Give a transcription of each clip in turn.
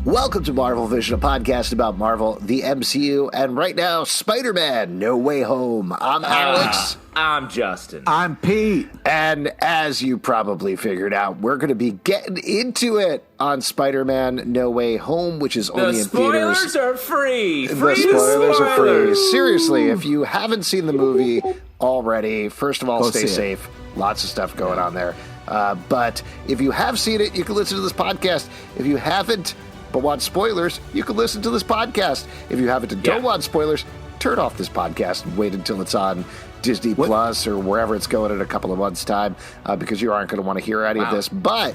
Welcome to Marvel Vision, a podcast about Marvel, the MCU, and right now, Spider-Man: No Way Home. I'm Alex. I'm Justin. I'm Pete. And as you probably figured out, we're going to be getting into it on Spider-Man: No Way Home, which is only in theaters. The spoilers are free. The spoilers are free. Seriously, if you haven't seen the movie already, first of all, stay safe. Lots of stuff going on there. But if you have seen it, you can listen to this podcast. If you haven't, but want spoilers, you can listen to this podcast. If you haven't and don't want spoilers, turn off this podcast and wait until it's on Disney Plus or wherever it's going in a couple of months' time, because you aren't going to want to hear any of this. But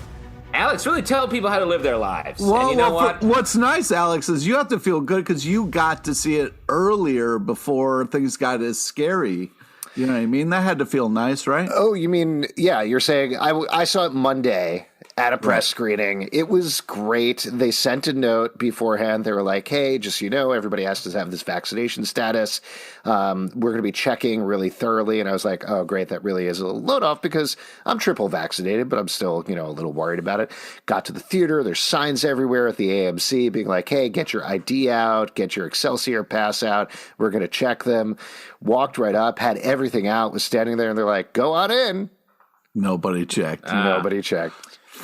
Alex, really tell people how to live their lives. Well, and you know what? What's nice, Alex, is you have to feel good because you got to see it earlier before things got as scary. You know what I mean? That had to feel nice, right? Oh, you mean, yeah, you're saying I saw it Monday at a press screening. It was great. They sent a note beforehand. They were like, hey, just so you know, everybody has to have this vaccination status. We're going to be checking really thoroughly. And I was like, oh, great. That really is a little load off because I'm triple vaccinated, but I'm still, a little worried about it. Got to the theater. There's signs everywhere at the AMC being like, hey, get your ID out, get your Excelsior pass out. We're going to check them. Walked right up, had everything out, was standing there, and they're like, go on in. Nobody checked. Nobody checked.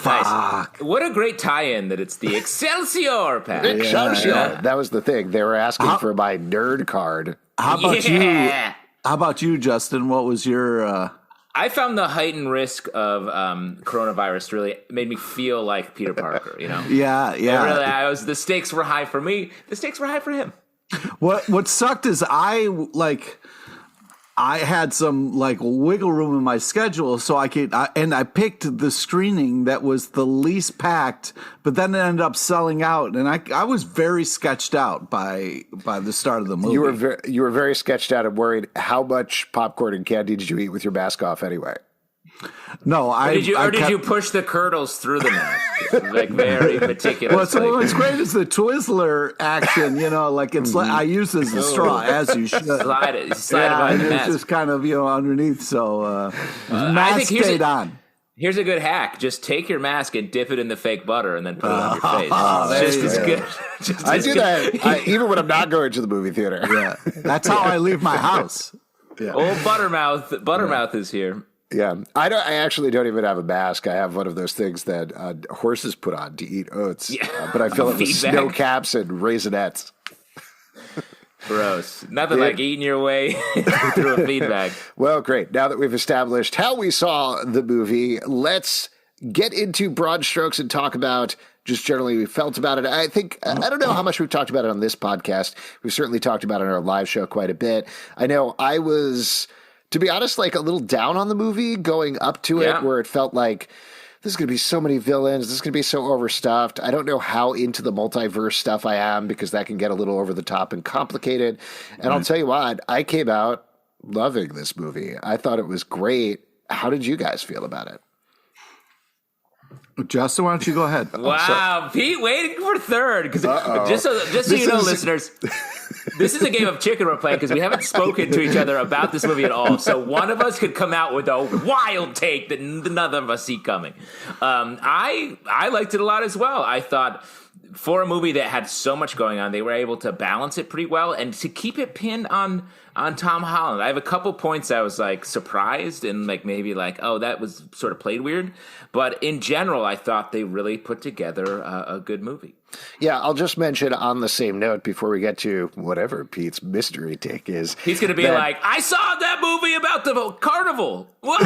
Nice. Fuck. What a great tie-in that it's the Excelsior pack. Excelsior. Yeah. That was the thing. They were asking for my nerd card. How about you? How about you, Justin? What was your... I found the heightened risk of coronavirus really made me feel like Peter Parker, Yeah. The stakes were high for me. The stakes were high for him. What sucked is I had some wiggle room in my schedule, so I picked the screening that was the least packed, but then it ended up selling out, and I was very sketched out by the start of the movie. You were very sketched out and worried. How much popcorn and candy did you eat with your mask off anyway? No, did you push the curdles through the mask? Very meticulous. What's great is the Twizzler action. It's I use as a straw, as you should. Slide it behind the mask. It's just kind of underneath. So mask stayed on. Here's a good hack: just take your mask and dip it in the fake butter, and then put it on your face. It's just as good. I do that even when I'm not going to the movie theater. Yeah, that's how I leave my house. Yeah. Old Buttermouth is here. Yeah, I actually don't even have a mask. I have one of those things that horses put on to eat oats, but I fill it with snow caps and raisinets. Gross. Nothing like eating your way through a feed bag. Well, great. Now that we've established how we saw the movie, let's get into broad strokes and talk about just generally we felt about it. I think, I don't know how much we've talked about it on this podcast. We've certainly talked about it on our live show quite a bit. I know I was, to be honest, a little down on the movie going up to it, where it felt like this is going to be so many villains. This is going to be so overstuffed. I don't know how into the multiverse stuff I am because that can get a little over the top and complicated. And I'll tell you what, I came out loving this movie. I thought it was great. How did you guys feel about it? Justin, why don't you go ahead? Wow, Pete waiting for third. Because just so you know, listeners, this is a game of chicken we're playing because we haven't spoken to each other about this movie at all. So one of us could come out with a wild take that none of us see coming. I liked it a lot as well. I thought for a movie that had so much going on, they were able to balance it pretty well and to keep it pinned on Tom Holland. I have a couple points I was surprised and maybe oh, that was sort of played weird. But in general, I thought they really put together a good movie. Yeah, I'll just mention on the same note before we get to whatever Pete's mystery take is. He's going to be I saw that movie about the carnival. What?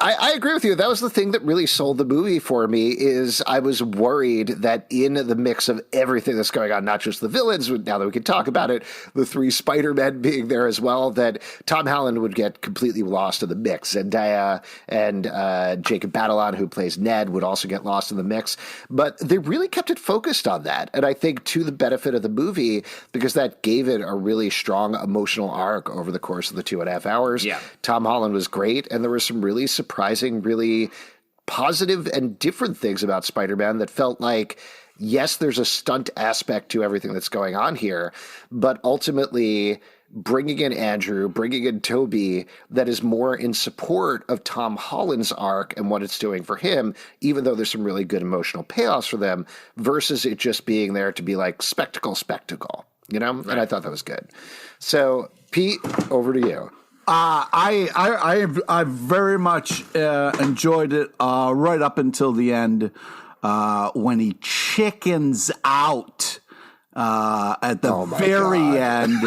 I agree with you. That was the thing that really sold the movie for me is I was worried that in the mix of everything that's going on, not just the villains, now that we can talk about it, the three Spider-Men being there as well, that Tom Holland would get completely lost in the mix. Zendaya and Jacob Batalon, who plays Ned, would also get lost in the mix. But they really kept it focused on that. And I think to the benefit of the movie, because that gave it a really strong emotional arc over the course of the 2.5 hours. Yeah. Tom Holland was great. And there were some really surprising, really positive and different things about Spider-Man that felt like, yes, there's a stunt aspect to everything that's going on here, but ultimately bringing in Andrew, bringing in Toby, that is more in support of Tom Holland's arc and what it's doing for him, even though there's some really good emotional payoffs for them, versus it just being there to be like spectacle, you know? Right. And I thought that was good. So, Pete, over to you. I very much enjoyed it right up until the end when he chickens out at the very end.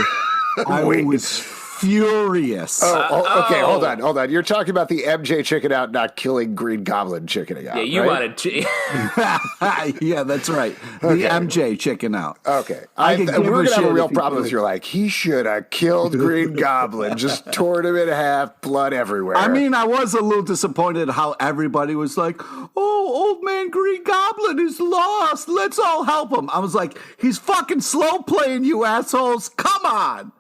I was furious. Okay, hold on. You're talking about the MJ chicken out, not killing Green Goblin chickening out. Yeah, you right? wanted yeah, that's right. The MJ chicken out. Okay. We're going to have a real problem with you're like, he should have killed Green Goblin, just torn him in half, blood everywhere. I mean, I was a little disappointed how everybody was like, oh, old man Green Goblin is lost. Let's all help him. I was like, he's fucking slow playing, you assholes. Come on.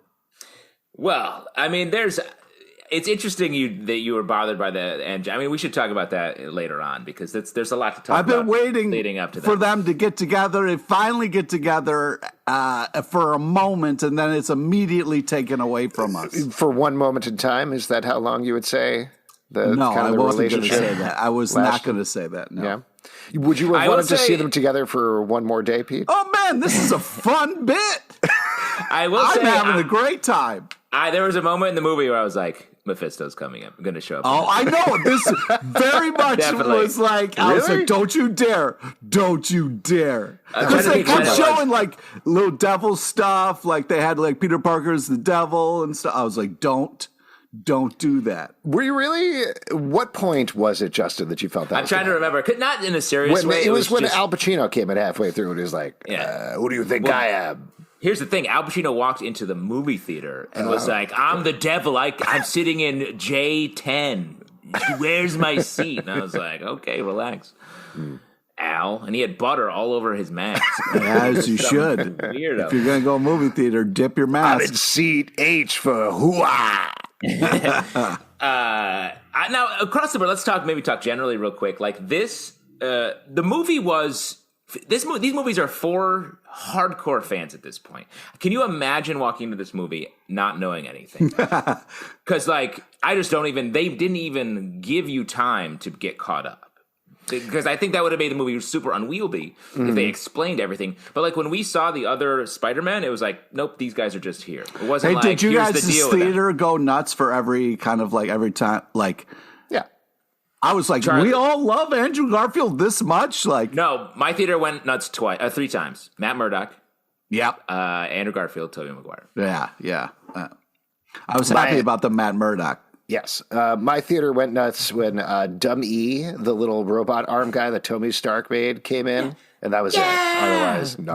Well, I mean, it's interesting that you were bothered by the end. I mean, we should talk about that later on because there's a lot to talk about. I've been waiting leading up to for that. them to get together and finally get together for a moment, and then it's immediately taken away from us. For one moment in time, is that how long you would say? No, I wasn't going to say that. I was not going to say that. No. Yeah. Would you have wanted to see them together for one more day, Pete? Oh man, this is a fun bit. I'm having a great time. There was a moment in the movie where I was like, Mephisto's coming up. I'm going to show up. Oh, I know. This very much was like, I was like, don't you dare. Don't you dare. Because they kept showing like little devil stuff. Like they had like Peter Parker's the devil and stuff. I was like, don't do that. Were you really? What point was it, Justin, that you felt that? I'm trying to remember. Not in a serious way. It was when Al Pacino came in halfway through and he was like, who do you think I am? Here's the thing. Al Pacino walked into the movie theater and was like, I'm the devil. I'm sitting in J10. Where's my seat? And I was like, okay, relax. Al. And he had butter all over his mask. As you should. Weirdo. If you're going to go movie theater, dip your mask. I'm in seat H for hoo-ah. Now, across the board, let's talk generally real quick. Like this, the movie was... These movies are for hardcore fans at this point. Can you imagine walking into this movie not knowing anything? Because, like, they didn't even give you time to get caught up. Because I think that would have made the movie super unwieldy if they explained everything. But, like, when we saw the other Spider-Man, it was like, nope, these guys are just here. It wasn't did you here's guys the deal theater go nuts for every time, like... Yeah. I was like, Charlie. we all love Andrew Garfield this much? Like, no, my theater went nuts 3 times. Matt Murdock. Yep. Andrew Garfield, Tobey Maguire. Yeah. I was happy about the Matt Murdock. Yes. My theater went nuts when Dumb E, the little robot arm guy that Tony Stark made, came in. And that was it.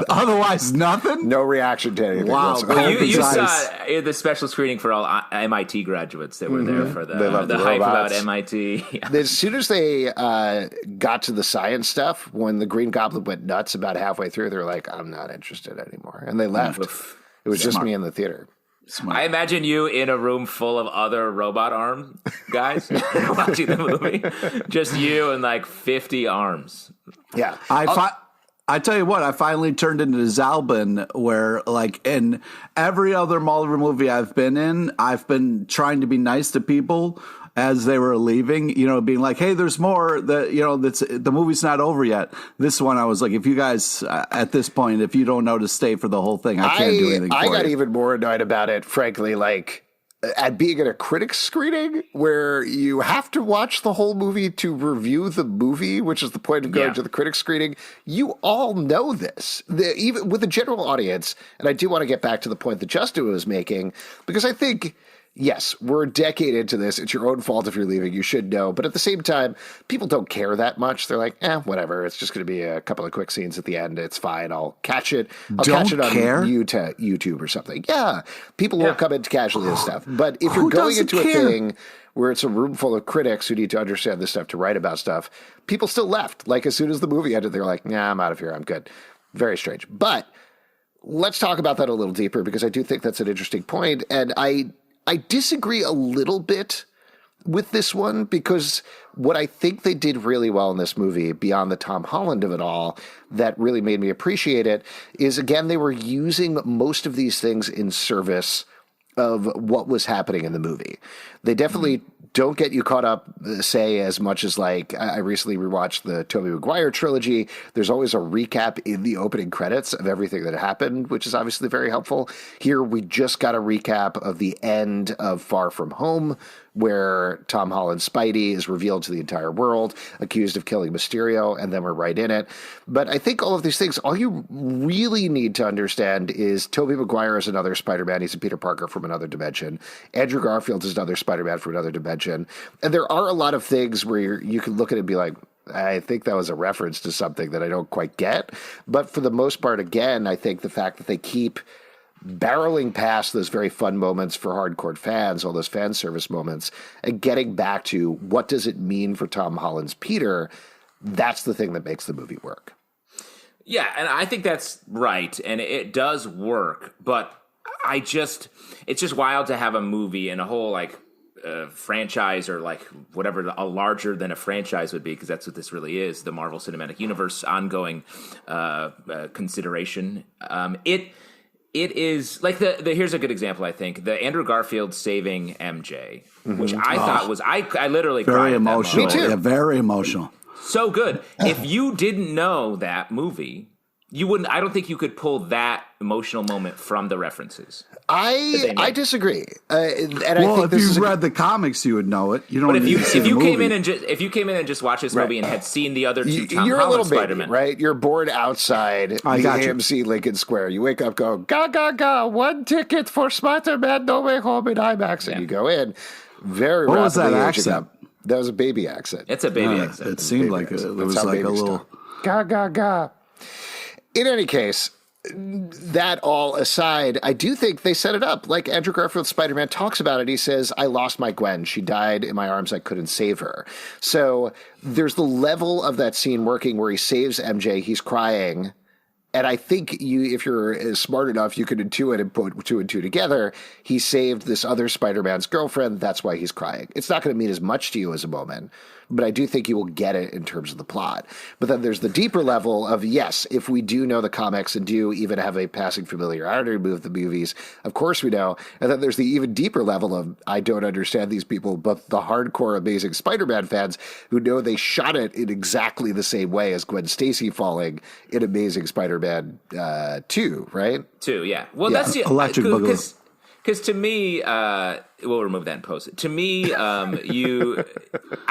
Otherwise, nothing? No reason to anything. Wow. Well, you saw the special screening for all MIT graduates that were there for the hype about MIT. Yeah. As soon as they got to the science stuff, when the Green Goblin went nuts about halfway through, they were like, I'm not interested anymore. And they left. It was just me in the theater. Smart. I imagine you in a room full of other robot arm guys watching the movie. Just you and like 50 arms. Yeah. I tell you what, I finally turned into Zalbin, where, like, in every other Marvel movie I've been in, I've been trying to be nice to people as they were leaving, being like, hey, there's more, the movie's not over yet. This one, I was like, if you guys, at this point, if you don't know to stay for the whole thing, I can't do anything for you. I got even more annoyed about it, frankly, like, at being at a critics screening where you have to watch the whole movie to review the movie, which is the point of going to the critics screening. You all know this, even with the general audience. And I do want to get back to the point that Justin was making, because I think, yes, we're a decade into this. It's your own fault if you're leaving. You should know. But at the same time, people don't care that much. They're like, whatever. It's just going to be a couple of quick scenes at the end. It's fine. I'll catch it. I'll catch it on YouTube or something. Yeah. People won't come into casually this stuff. But if you're going into a thing where it's a room full of critics who need to understand this stuff to write about stuff, people still left. Like, as soon as the movie ended, they're like, nah, I'm out of here. I'm good. Very strange. But let's talk about that a little deeper, because I do think that's an interesting point. And I disagree a little bit with this one, because what I think they did really well in this movie, beyond the Tom Holland of it all, that really made me appreciate it, is, again, they were using most of these things in service of what was happening in the movie. They definitely don't get you caught up, say, as much as like I recently rewatched the Tobey Maguire trilogy. There's always a recap in the opening credits of everything that happened, which is obviously very helpful. Here, we just got a recap of the end of Far From Home, where Tom Holland's Spidey is revealed to the entire world, accused of killing Mysterio, and then we're right in it. But I think all of these things, all you really need to understand is Tobey Maguire is another Spider-Man. He's a Peter Parker from another dimension. Andrew Garfield is another Spider-Man from another dimension. And there are a lot of things where you can look at it and be like, I think that was a reference to something that I don't quite get. But for the most part, again, I think the fact that they keep barreling past those very fun moments for hardcore fans, all those fan service moments, and getting back to what does it mean for Tom Holland's Peter, that's the thing that makes the movie work. Yeah, and I think that's right, and it does work, but it's just wild to have a movie and a whole, like, franchise or, like, whatever a larger than a franchise would be, because that's what this really is, the Marvel Cinematic Universe ongoing consideration. It is like here's a good example. I think the Andrew Garfield saving MJ, which I thought was I literally very cried emotional. At that moment. Yeah, very emotional. So good. If you didn't know that movie, you wouldn't. I don't think you could pull that emotional moment from the references. I disagree. And well, I think if you read the comics, you would know it. You don't. But if you came in and just watched this movie and had seen the other two Tom you're Holland a little Spider-Man, baby, right? You're bored outside the AMC Lincoln Square. You wake up, go ga ga ga, one ticket for Spider-Man No Way Home in IMAX, and you go in. Very what was that aging accent? Up. That was a baby accent. It's a baby accent. It seemed like it was like a little ga ga ga. In any case, that all aside, I do think they set it up. Like Andrew Garfield's Spider-Man talks about it. He says, I lost my Gwen. She died in my arms. I couldn't save her. So there's the level of that scene working where he saves MJ. He's crying. And I think if you're smart enough, you could intuit and put two and two together. He saved this other Spider-Man's girlfriend. That's why he's crying. It's not going to mean as much to you as a moment, but I do think you will get it in terms of the plot. But then there's the deeper level of, yes, if we do know the comics and do even have a passing familiarity with the movies, of course we know. And then there's the even deeper level of, I don't understand these people, but the hardcore Amazing Spider-Man fans who know they shot it in exactly the same way as Gwen Stacy falling in Amazing Spider-Man 2, right? 2, yeah. Well, that's the Electric Boogaloo. Because to me, we'll remove that and post it. To me, I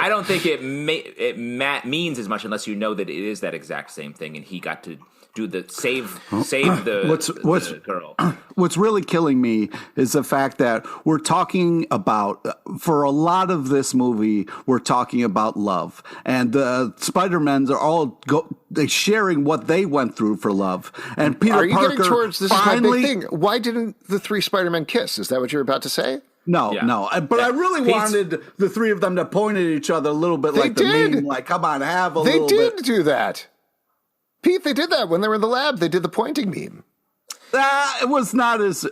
don't think it means as much unless you know that it is that exact same thing, and he got to do the save the girl. What's really killing me is the fact that we're talking about, for a lot of this movie, we're talking about love, and the Spider-Mans are all sharing what they went through for love. And Peter Parker, Parker getting towards this finally, is my big thing. Why didn't the three Spider-Men kiss? Is that what you're about to say? No. But I really wanted the three of them to point at each other a little bit like the meme, like, come on, have a little bit. They did do that. Pete, they did that when they were in the lab. They did the pointing meme. It was not as.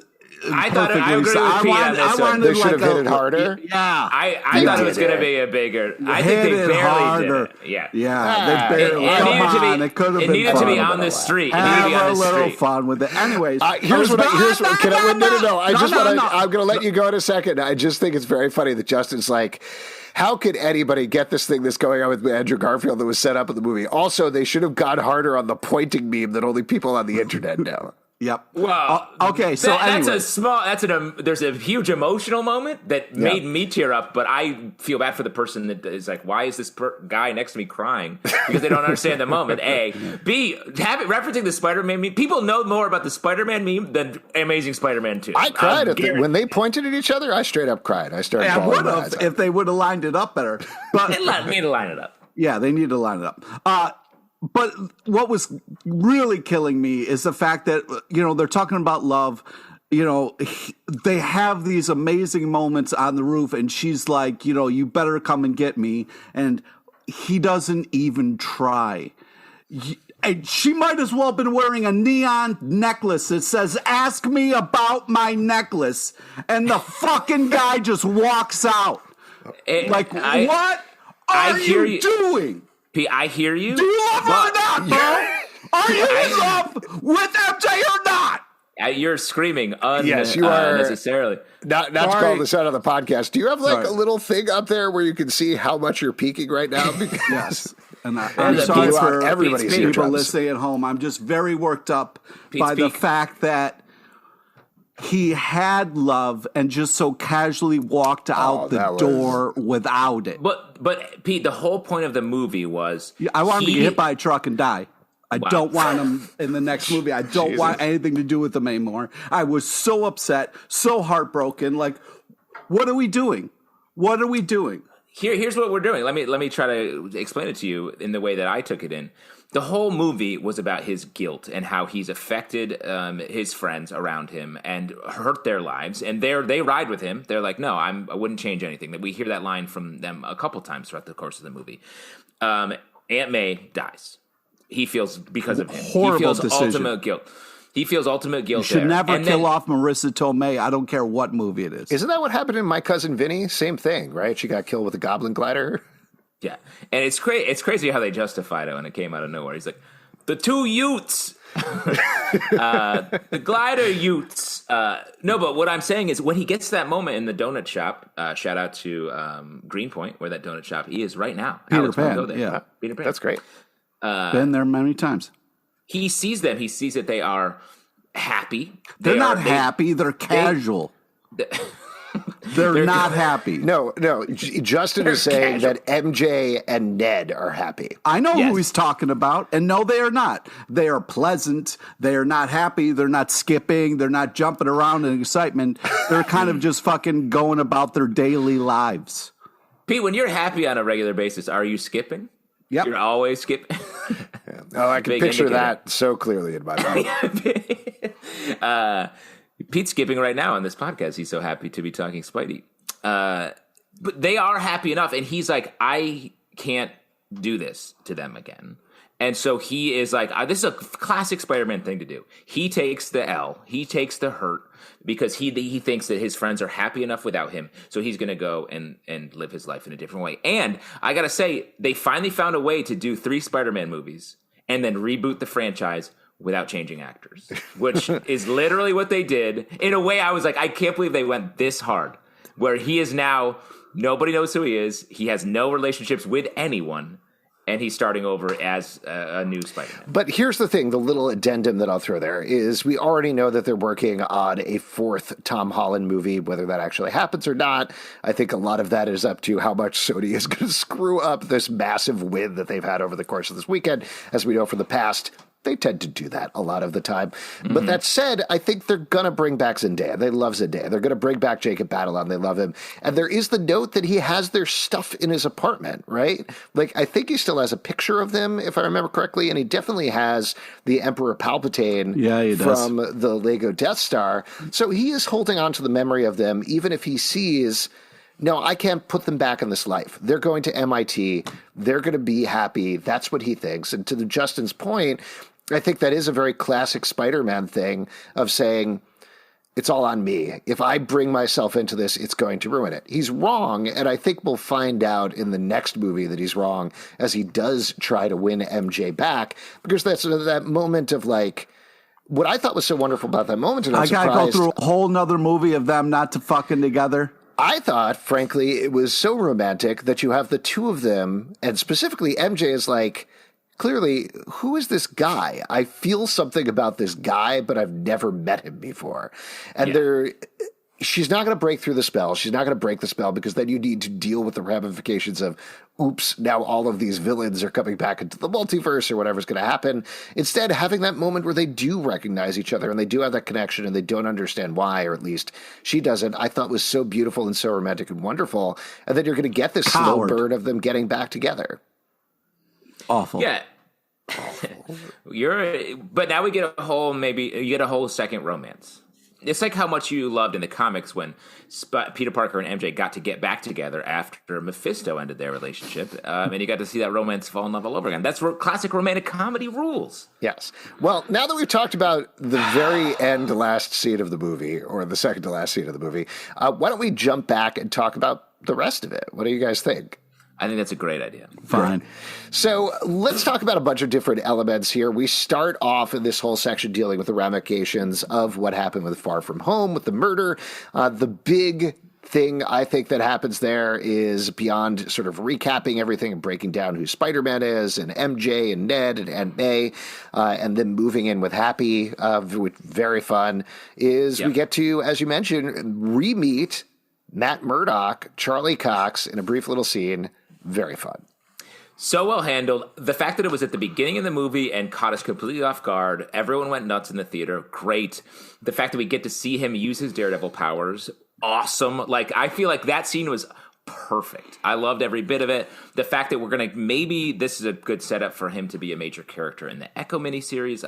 I thought I agree with Pete on this one. They should have hit it harder. Yeah, I thought it was going to be a bigger. I think they barely harder. did it. Yeah, they barely. It could have been. It needed to be on the street. Have a little fun with it. Anyways, I'm going to let you go in a second. I just think it's very funny that Justin's like, how could anybody get this thing that's going on with Andrew Garfield that was set up in the movie? Also, they should have gone harder on the pointing meme that only people on the internet know. Yep. Well, okay. So there's a huge emotional moment that made me tear up, but I feel bad for the person that is like, why is this guy next to me crying? Because they don't understand the moment. A, B, referencing the Spider-Man meme. People know more about the Spider-Man meme than Amazing Spider-Man 2. I cried when they pointed at each other. I straight up cried. I started bawling. I would have if they would have lined it up better. But they need to line it up. Yeah, they need to line it up. But what was really killing me is the fact that, they're talking about love. They have these amazing moments on the roof, and she's like, you better come and get me. And he doesn't even try. And she might as well have been wearing a neon necklace that says, ask me about my necklace. And the fucking guy just walks out. What are you doing? I hear you. Do you love her or not, bro? Are you in love with MJ or not? You're screaming Yes, you are. unnecessarily. Not to call this out on the podcast. Do you have like a little thing up there where you can see how much you're peaking right now? Because yes. And I'm sorry for everybody's people listening at home. I'm just very worked up by the fact that he had love and just so casually walked out the door without it. But Pete, the whole point of the movie was I want him to get hit by a truck and die. I don't want him in the next movie. I don't want anything to do with him anymore. I was so upset, so heartbroken. Like, what are we doing? What are we doing? Here's what we're doing. Let me try to explain it to you in the way that I took it in. The whole movie was about his guilt and how he's affected his friends around him and hurt their lives. And they ride with him. They're like, no, I wouldn't change anything. We hear that line from them a couple times throughout the course of the movie. Aunt May dies. He feels because of him. Horrible he feels decision. Ultimate guilt. He feels ultimate guilt. You should never kill off Marissa Tomei. I don't care what movie it is. Isn't that what happened in My Cousin Vinny? Same thing, right? She got killed with a goblin glider. Yeah, and it's crazy how they justified it when it came out of nowhere. He's like, the two Utes, the glider Utes. No, but what I'm saying is when he gets to that moment in the donut shop, shout out to Greenpoint, where that donut shop he is right now. Peter Pan, yeah. Peter Pan. That's great. Been there many times. He sees them. He sees that they are happy. They're not happy. They're casual. They're not happy. No. Justin is saying that MJ and Ned are happy. I know who he's talking about. And no, they are not. They are pleasant. They are not happy. They're not skipping. They're not jumping around in excitement. They're kind of just fucking going about their daily lives. Pete, when you're happy on a regular basis, are you skipping? Yep. You're always skipping. Oh, I can picture that so clearly in my mind. Pete's skipping right now on this podcast. He's so happy to be talking Spidey. But they are happy enough, and he's like, I can't do this to them again. And so he is like, this is a classic Spider-Man thing to do. He takes the L. He takes the hurt because he thinks that his friends are happy enough without him. So he's going to go and live his life in a different way. And I got to say, they finally found a way to do 3 Spider-Man movies and then reboot the franchise without changing actors, which is literally what they did. In a way, I was like, I can't believe they went this hard, where he is now, nobody knows who he is. He has no relationships with anyone. And he's starting over as a new Spider-Man. But here's the thing, the little addendum that I'll throw there is we already know that they're working on a 4th Tom Holland movie, whether that actually happens or not. I think a lot of that is up to how much Sony is going to screw up this massive win that they've had over the course of this weekend. As we know from the past, they tend to do that a lot of the time. Mm-hmm. But that said, I think they're going to bring back Zendaya. They love Zendaya. They're going to bring back Jacob Batalon. They love him. And there is the note that he has their stuff in his apartment, right? Like, I think he still has a picture of them, if I remember correctly. And he definitely has the Emperor Palpatine from the Lego Death Star. So he is holding on to the memory of them, even if he sees... No, I can't put them back in this life. They're going to MIT. They're going to be happy. That's what he thinks. And to Justin's point, I think that is a very classic Spider-Man thing of saying, it's all on me. If I bring myself into this, it's going to ruin it. He's wrong, and I think we'll find out in the next movie that he's wrong as he does try to win MJ back, because that's that moment of like, what I thought was so wonderful about that moment, and I got to go through a whole nother movie of them not to fucking together. I thought, frankly, it was so romantic that you have the two of them, and specifically MJ is like, clearly, who is this guy? I feel something about this guy, but I've never met him before. And she's not going to break through the spell. She's not going to break the spell because then you need to deal with the ramifications of, oops, now all of these villains are coming back into the multiverse or whatever's going to happen. Instead, having that moment where they do recognize each other and they do have that connection and they don't understand why, or at least she doesn't, I thought was so beautiful and so romantic and wonderful. And then you're going to get this slow burn of them getting back together. Awful. Yeah. But now we get a whole, maybe you get a whole second romance. It's like how much you loved in the comics when Peter Parker and MJ got to get back together after Mephisto ended their relationship. And you got to see that romance fall in love all over again. That's classic romantic comedy rules. Yes. Well, now that we've talked about the very end last scene of the movie, or the second to last scene of the movie, why don't we jump back and talk about the rest of it? What do you guys think? I think that's a great idea. Fine. So let's talk about a bunch of different elements here. We start off in this whole section dealing with the ramifications of what happened with Far From Home, with the murder. The big thing I think that happens there is beyond sort of recapping everything and breaking down who Spider-Man is and MJ and Ned and Aunt May, and then moving in with Happy, which very fun, is we get to, as you mentioned, re-meet Matt Murdock, Charlie Cox in a brief little scene. Very fun. So well handled. The fact that it was at the beginning of the movie and caught us completely off guard. Everyone went nuts in the theater. Great. The fact that we get to see him use his Daredevil powers. Awesome. Like, I feel like that scene was perfect. I loved every bit of it. The fact that we're going to, maybe this is a good setup for him to be a major character in the Echo miniseries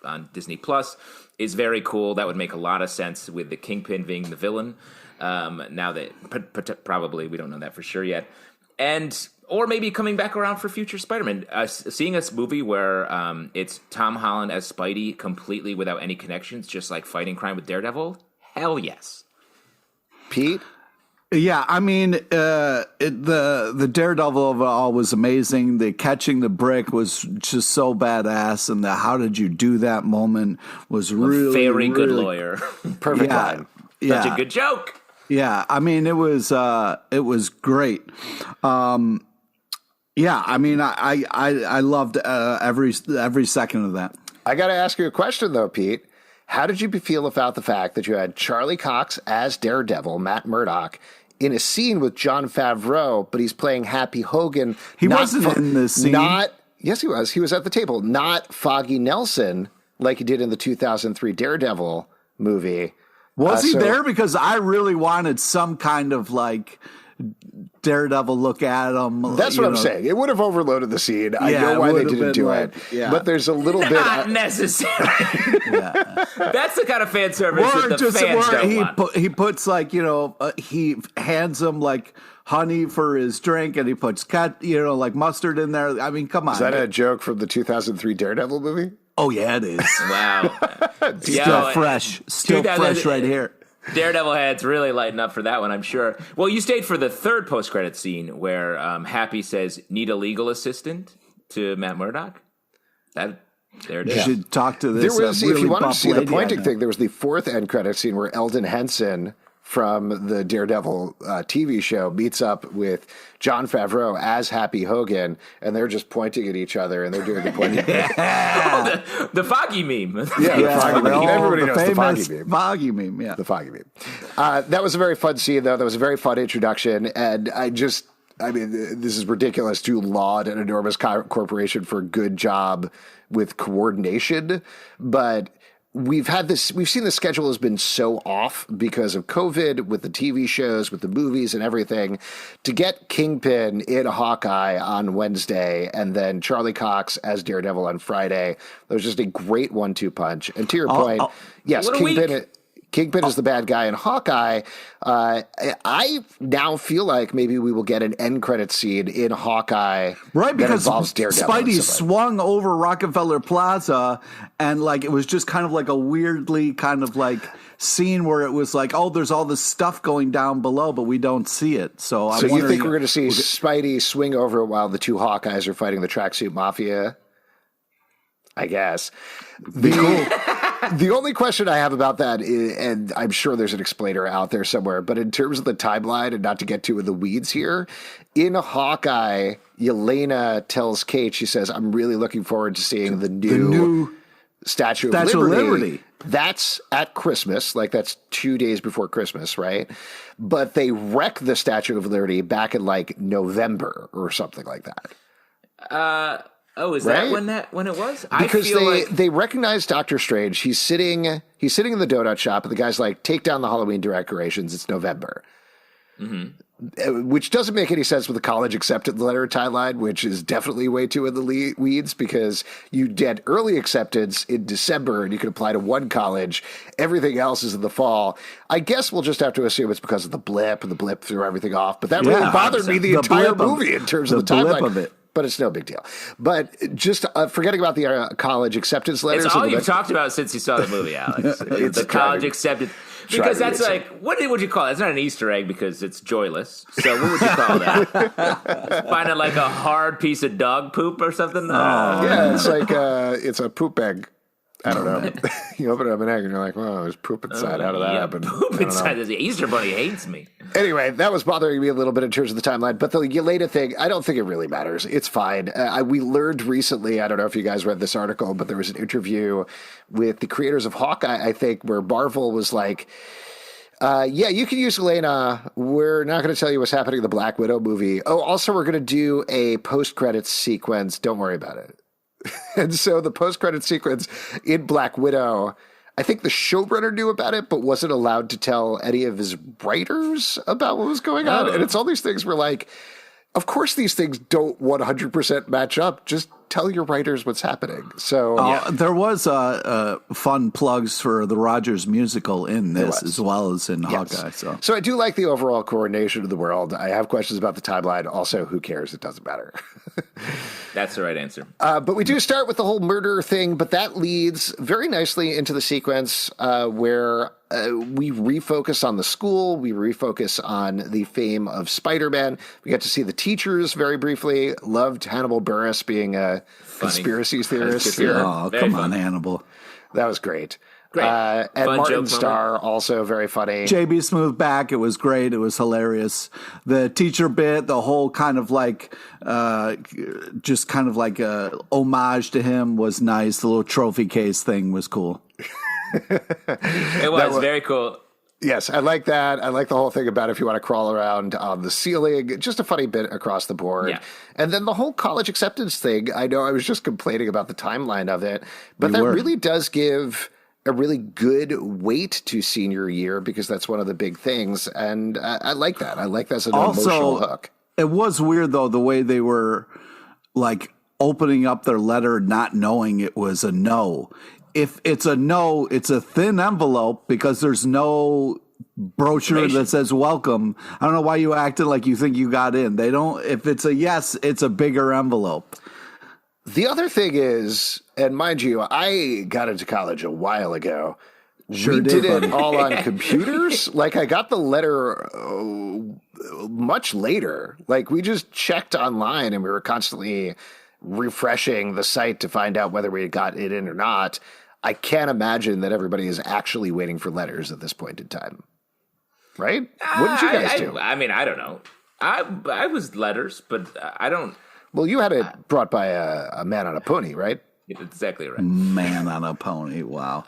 on Disney Plus is very cool. That would make a lot of sense with the Kingpin being the villain. Now that probably we don't know that for sure yet. Or maybe coming back around for future Spider-Man. Seeing a movie where it's Tom Holland as Spidey completely without any connections, just like fighting crime with Daredevil. Hell yes. Pete? Yeah, I mean, the Daredevil of it all was amazing. The catching the brick was just so badass, and the how did you do that moment was really very good lawyer. Perfect line. Such a good joke. Yeah, I mean, it was great. Yeah, I mean, I loved every second of that. I got to ask you a question though, Pete. How did you feel about the fact that you had Charlie Cox as Daredevil, Matt Murdock, in a scene with Jon Favreau, but he's playing Happy Hogan? He wasn't in this scene. Yes, he was. He was at the table, not Foggy Nelson like he did in the 2003 Daredevil movie. Was he there? Because I really wanted some kind of like Daredevil look at him. That's what I'm saying. It would have overloaded the scene. I know why they didn't do it. Yeah. But there's a little bit. Not necessary. That's the kind of fan service that the fans don't want. He puts like, he hands him like honey for his drink and he puts like mustard in there. I mean, come on. Is that a joke from the 2003 Daredevil movie? Oh, yeah, it is. Wow. Still fresh. Still fresh right here. Daredevil heads really lighten up for that one, I'm sure. Well, you stayed for the third post-credit scene where Happy says, need a legal assistant to Matt Murdock. There it is. You should talk to this. There was, really if you wanted to see the pointing thing, thing, there was the fourth end credit scene where Eldon Henson from the Daredevil TV show meets up with Jon Favreau as Happy Hogan, and they're just pointing at each other, and they're doing the pointing. The Foggy meme. The Foggy meme. Everybody knows the Foggy meme. Foggy meme, yeah. The Foggy meme. That was a very fun scene, though. That was a very fun introduction, and I mean, this is ridiculous to laud an enormous corporation for a good job with coordination, but we've seen the schedule has been so off because of COVID with the TV shows, with the movies and everything. To get Kingpin in Hawkeye on Wednesday and then Charlie Cox as Daredevil on Friday, that was just a great 1-2 punch. And to your point, yes, Kingpin is the bad guy in Hawkeye. I now feel like maybe we will get an end credit scene in Hawkeye, right? Because involves Daredevil. Spidey swung over Rockefeller Plaza, and like it was just kind of like a weirdly kind of like scene where it was like, oh, there's all this stuff going down below, but we don't see it. So you think we're going to see Spidey swing over while the two Hawkeyes are fighting the tracksuit mafia? I guess. Be cool. The only question I have about that is, and I'm sure there's an explainer out there somewhere, but in terms of the timeline and not to get too in the weeds here, in Hawkeye, Yelena tells Kate, she says, I'm really looking forward to seeing the new Statue of Liberty. That's at Christmas, like that's 2 days before Christmas, right? But they wreck the Statue of Liberty back in like November or something like that. Oh, is that when it was? Because they recognize Doctor Strange. He's sitting in the donut shop, and the guy's like, "Take down the Halloween decorations. It's November," which doesn't make any sense with the college acceptance letter timeline, which is definitely way too in the weeds because you get early acceptance in December, and you can apply to one college. Everything else is in the fall. I guess we'll just have to assume it's because of the blip, and the blip threw everything off. But that really bothered me the entire movie in terms of the timeline of it. But it's no big deal. But just forgetting about the college acceptance letters. It's all you've talked about since you saw the movie, Alex. The college acceptance. Because that's like, what would you call it? It's not an Easter egg because it's joyless. So what would you call that? Finding like a hard piece of dog poop or something? Yeah, it's like it's a poop egg. I don't know. You open up an egg and you're like, well, there's poop inside. How did that happen? Poop inside. The Easter Bunny hates me. Anyway, that was bothering me a little bit in terms of the timeline. But the Yelena thing, I don't think it really matters. It's fine. We learned recently, I don't know if you guys read this article, but there was an interview with the creators of Hawkeye, I think, where Marvel was like, yeah, you can use Yelena. We're not going to tell you what's happening in the Black Widow movie. Oh, also, we're going to do a post-credits sequence. Don't worry about it. And so the post-credit sequence in Black Widow, I think the showrunner knew about it, but wasn't allowed to tell any of his writers about what was going on. And it's all these things where, like, of course these things don't 100% match up. Just tell your writers what's happening. So there was fun plugs for the Rogers musical in this as well as in Hawkeye. So I do like the overall coordination of the world. I have questions about the timeline. Also, who cares? It doesn't matter. That's the right answer. But we do start with the whole murder thing, but that leads very nicely into the sequence where we refocus on the school. We refocus on the fame of Spider-Man. We get to see the teachers very briefly. Loved Hannibal Buress being a conspiracy theorist. Oh, come on, Hannibal. That was great. Great. And Fun Martin joke Starr, moment. also very funny. JB Smoove back. It was great. It was hilarious. The teacher bit, the whole kind of like, just kind of like a homage to him was nice. The little trophy case thing was cool. It was very cool. Yes, I like that. I like the whole thing about if you want to crawl around on the ceiling. Just a funny bit across the board. Yeah. And then the whole college acceptance thing. I know I was just complaining about the timeline of it, but that really does give a really good weight to senior year because that's one of the big things. And I like that. I like that as an emotional hook. It was weird, though, the way they were like opening up their letter not knowing it was a no. If it's a no, it's a thin envelope because there's no brochure that says welcome. I don't know why you acted like you think you got in. They don't. If it's a yes, it's a bigger envelope. The other thing is, and mind you, I got into college a while ago. We did it all on computers. Like, I got the letter much later. Like, we just checked online and we were constantly refreshing the site to find out whether we got it in or not. I can't imagine that everybody is actually waiting for letters at this point in time. Right? What did you guys do? I mean, I don't know. I was letters, but I don't. Well, you had it brought by a man on a pony, right? Exactly right. Man on a pony. Wow.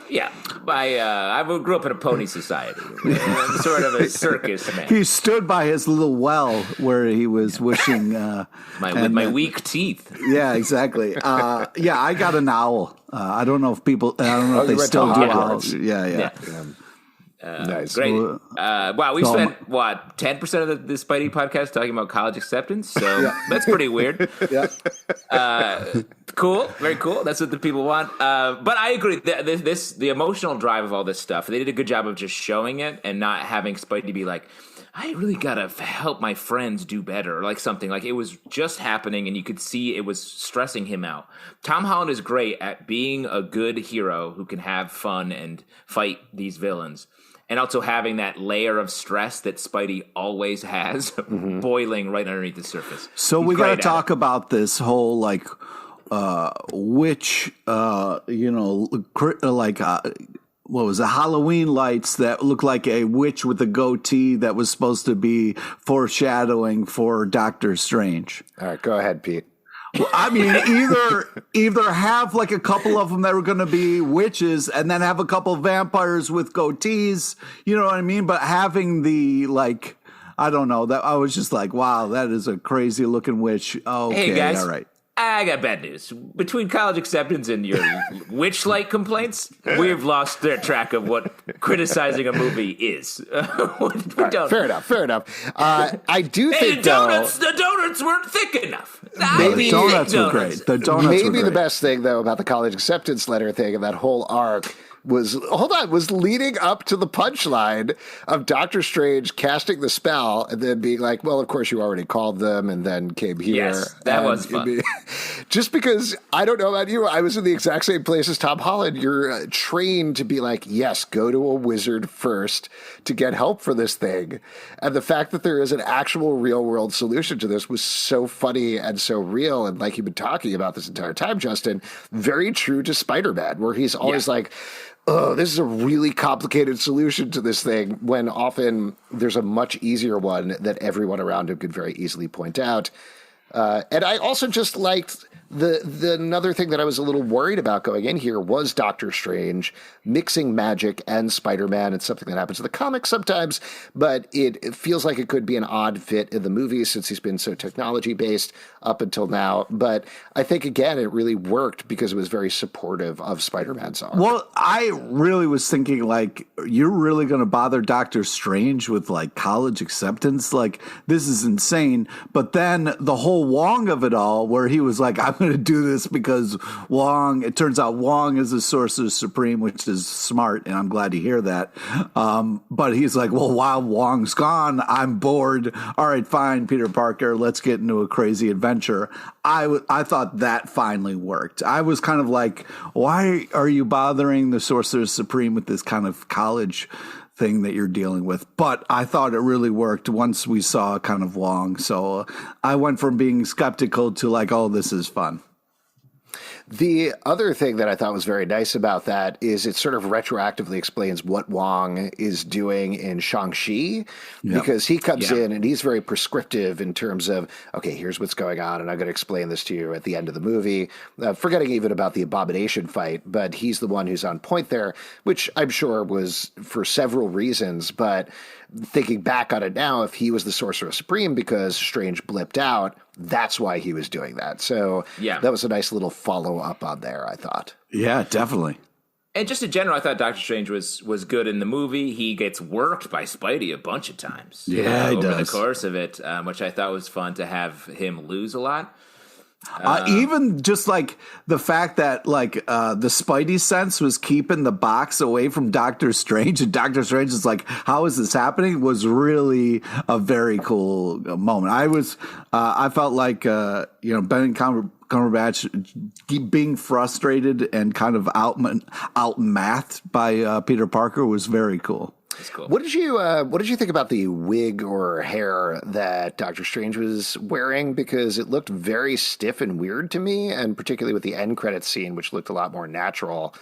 Yeah, I grew up in a pony society, sort of a circus man. He stood by his little well where he was wishing. With my weak teeth. Yeah, exactly. Yeah, I got an owl. I don't know if people. I don't know if they still do owls. Yeah. Nice. Great. Wow, we spent, 10% of the Spidey podcast talking about college acceptance? So that's pretty weird. Cool. Very cool. That's what the people want. But I agree. The emotional drive of all this stuff, they did a good job of just showing it and not having Spidey be like, I really got to help my friends do better, or like something. Like, it was just happening, and you could see it was stressing him out. Tom Holland is great at being a good hero who can have fun and fight these villains. And also having that layer of stress that Spidey always has boiling right underneath the surface. So we got to talk about this whole, like, witch, what was it, Halloween lights that looked like a witch with a goatee that was supposed to be foreshadowing for Doctor Strange. All right, go ahead, Pete. Well, I mean, either have like a couple of them that are going to be witches and then have a couple of vampires with goatees, you know what I mean? But having the, like, I don't know, that I was just like, wow, that is a crazy looking witch. Okay, hey guys, all right. I got bad news. Between college acceptance and your witch-like complaints, we've lost their track of what criticizing a movie is. We don't. Fair enough. I do think the donuts weren't thick enough. The donuts were great. The donuts were great. The best thing, though, about the college acceptance letter thing and that whole arc was leading up to the punchline of Doctor Strange casting the spell and then being like, well, of course you already called them and then came here. Yes, that was fun. Just because, I don't know about you, I was in the exact same place as Tom Holland. You're trained to be like, yes, go to a wizard first to get help for this thing. And the fact that there is an actual real world solution to this was so funny and so real. And like you've been talking about this entire time, Justin, very true to Spider-Man, where he's always like, oh, this is a really complicated solution to this thing, when often there's a much easier one that everyone around him could very easily point out. And I also just liked the another thing that I was a little worried about going in here was Doctor Strange mixing magic and Spider-Man. It's something that happens in the comics sometimes, but it feels like it could be an odd fit in the movie since he's been so technology-based up until now. But I think, again, it really worked because it was very supportive of Spider-Man's arc. Well, I really was thinking, like, you're really going to bother Doctor Strange with, like, college acceptance? Like, this is insane. But then the whole Wong of it all, where he was like, I'm going to do this because Wong, it turns out Wong is the Sorcerer Supreme, which is smart, and I'm glad to hear that. But he's like, well, while Wong's gone, I'm bored. All right, fine, Peter Parker, let's get into a crazy adventure. I thought that finally worked. I was kind of like, why are you bothering the Sorcerer Supreme with this kind of college thing that you're dealing with? But I thought it really worked once we saw kind of Wong. So I went from being skeptical to like, oh, this is fun. The other thing that I thought was very nice about that is it sort of retroactively explains what Wong is doing in Shang-Chi, because he comes in and he's very prescriptive in terms of, okay, here's what's going on, and I'm going to explain this to you at the end of the movie, forgetting even about the Abomination fight, but he's the one who's on point there, which I'm sure was for several reasons, but thinking back on it now, if he was the Sorcerer Supreme because Strange blipped out, that's why he was doing that. So that was a nice little follow-up on there, I thought. Yeah, definitely. And just in general, I thought Doctor Strange was good in the movie. He gets worked by Spidey a bunch of times. Yeah, he over does. the course of it, which I thought was fun to have him lose a lot. Even just like the fact that like the Spidey sense was keeping the box away from Doctor Strange, and Doctor Strange is like, how is this happening? Was really a very cool moment. I felt like Benedict Cumberbatch being frustrated and kind of outmathed by Peter Parker was very cool. Cool. What did you think about the wig or hair that Doctor Strange was wearing? Because it looked very stiff and weird to me, and particularly with the end credits scene, which looked a lot more natural,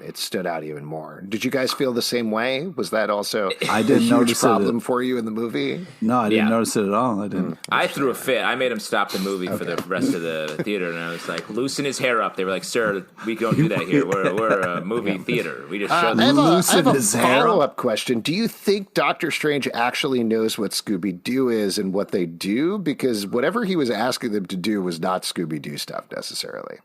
it stood out even more. Did you guys feel the same way? Was that also I didn't a huge notice problem for you in the movie? No, I didn't notice it at all. I didn't. I threw a fit. I made him stop the movie for the rest of the theater, and I was like, loosen his hair up. They were like, sir, we don't do that here. We're a movie theater. We just show I have a his hair follow-up question. Do you think Doctor Strange actually knows what Scooby-Doo is and what they do? Because whatever he was asking them to do was not Scooby-Doo stuff necessarily.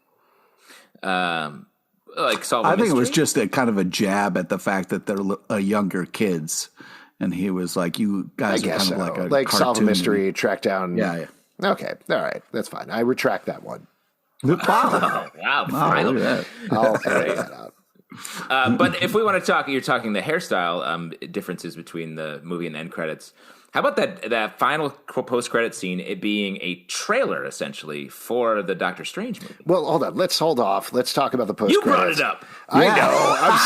Like solve a I think it mystery? was just a kind of a jab at the fact that they're younger kids, and he was like, "You guys are kind of like a solve a cartoon." mystery, track down. Yeah. Okay, all right, that's fine. I retract that one. Wow. Wow, Wow, look at that. I'll figure that out. But if we want to talk, you're talking the hairstyle differences between the movie and end credits. How about that final post-credit scene, it being a trailer, essentially, for the Doctor Strange movie? Well, hold on. Let's hold off. Let's talk about the post-credits. You brought it up. I know. I'm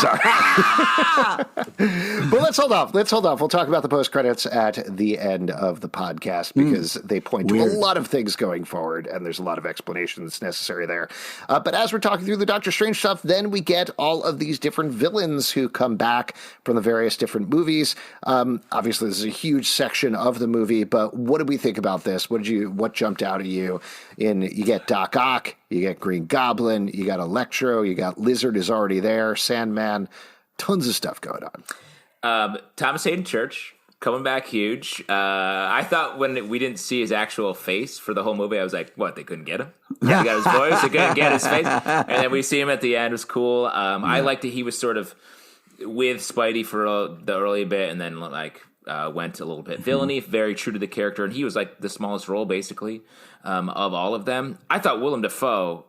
sorry. But let's hold off. We'll talk about the post-credits at the end of the podcast because they point to a lot of things going forward, and there's a lot of explanation that's necessary there. But as we're talking through the Doctor Strange stuff, then we get all of these different villains who come back from the various different movies. Obviously, this is a huge section of the movie, but what did we think about this? What jumped out at you? You get Doc Ock, you get Green Goblin, you got Electro, you got Lizard is already there, Sandman, tons of stuff going on. Thomas Hayden Church coming back huge. I thought when we didn't see his actual face for the whole movie, I was like, what, they couldn't get him? He got his voice, they couldn't get his face. And then we see him at the end. It was cool. I liked that he was sort of with Spidey for the early bit, and then went a little bit villainy, very true to the character, and he was like the smallest role basically of all of them. I thought Willem Dafoe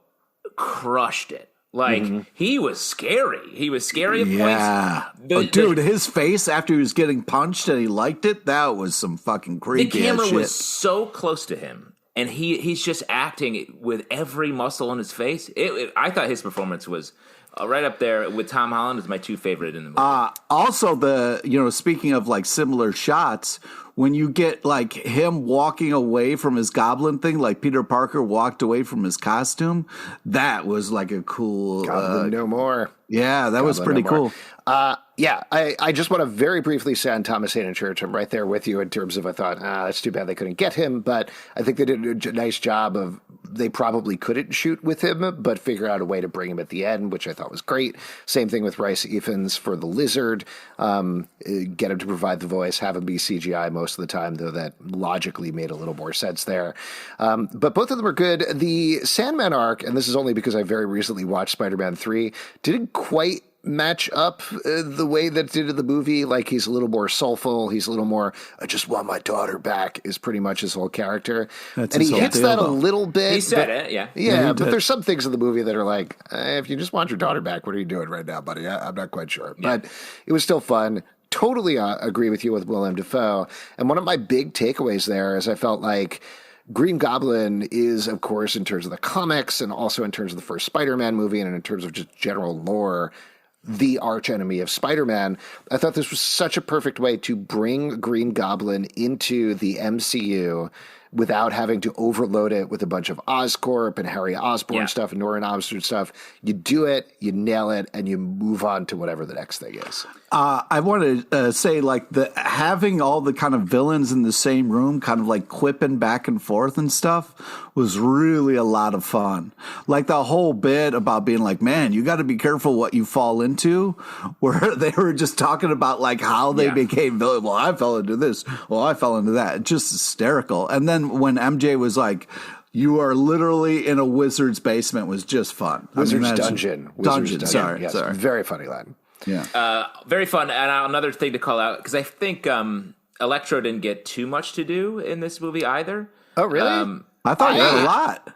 crushed it Like, he was scary. He was scary at points. Dude, his face after he was getting punched and he liked it, that was some fucking creepy The camera shit. was so close to him, and he's just acting with every muscle on his face. I thought his performance was right up there with Tom Holland is my two favorite in the movie. Also, speaking of like similar shots, when you get like him walking away from his goblin thing, like Peter Parker walked away from his costume, that was like a cool. Goblin no more. Yeah, that was pretty cool. I just want to very briefly say on Thomas Hayden Church, I'm right there with you in terms of I thought, that's too bad they couldn't get him, but I think they did a nice job of they probably couldn't shoot with him, but figure out a way to bring him at the end, which I thought was great. Same thing with Rhys Ifans for the Lizard. Get him to provide the voice, have him be CGI most of the time, though that logically made a little more sense there. But both of them are good. The Sandman arc, and this is only because I very recently watched Spider-Man 3, didn't quite match up the way that it did in the movie. Like, he's a little more soulful. He's a little more, I just want my daughter back, is pretty much his whole character. And he hits that a little bit. He said it, yeah. Yeah, but there's some things in the movie that are like, if you just want your daughter back, what are you doing right now, buddy? I'm not quite sure. Yeah. But it was still fun. Totally agree with you with Willem Dafoe. And one of my big takeaways there is I felt like Green Goblin is, of course, in terms of the comics and also in terms of the first Spider-Man movie and in terms of just general lore, the archenemy of Spider-Man. I thought this was such a perfect way to bring Green Goblin into the MCU without having to overload it with a bunch of Oscorp and Harry Osborn stuff and Norman Osborn stuff. You do it, you nail it, and you move on to whatever the next thing is. I want to say, like, having all the kind of villains in the same room, kind of like quipping back and forth and stuff, was really a lot of fun. Like the whole bit about being like, man, you got to be careful what you fall into, where they were just talking about like how they became villain. Well, I fell into this. Well, I fell into that. Just hysterical. And then when MJ was like, you are literally in a wizard's basement, was just fun. Wizard's dungeon. Sorry. Very funny line. Yeah. Very fun. And another thing to call out, because I think Electro didn't get too much to do in this movie either. Oh, really? I thought he had a lot.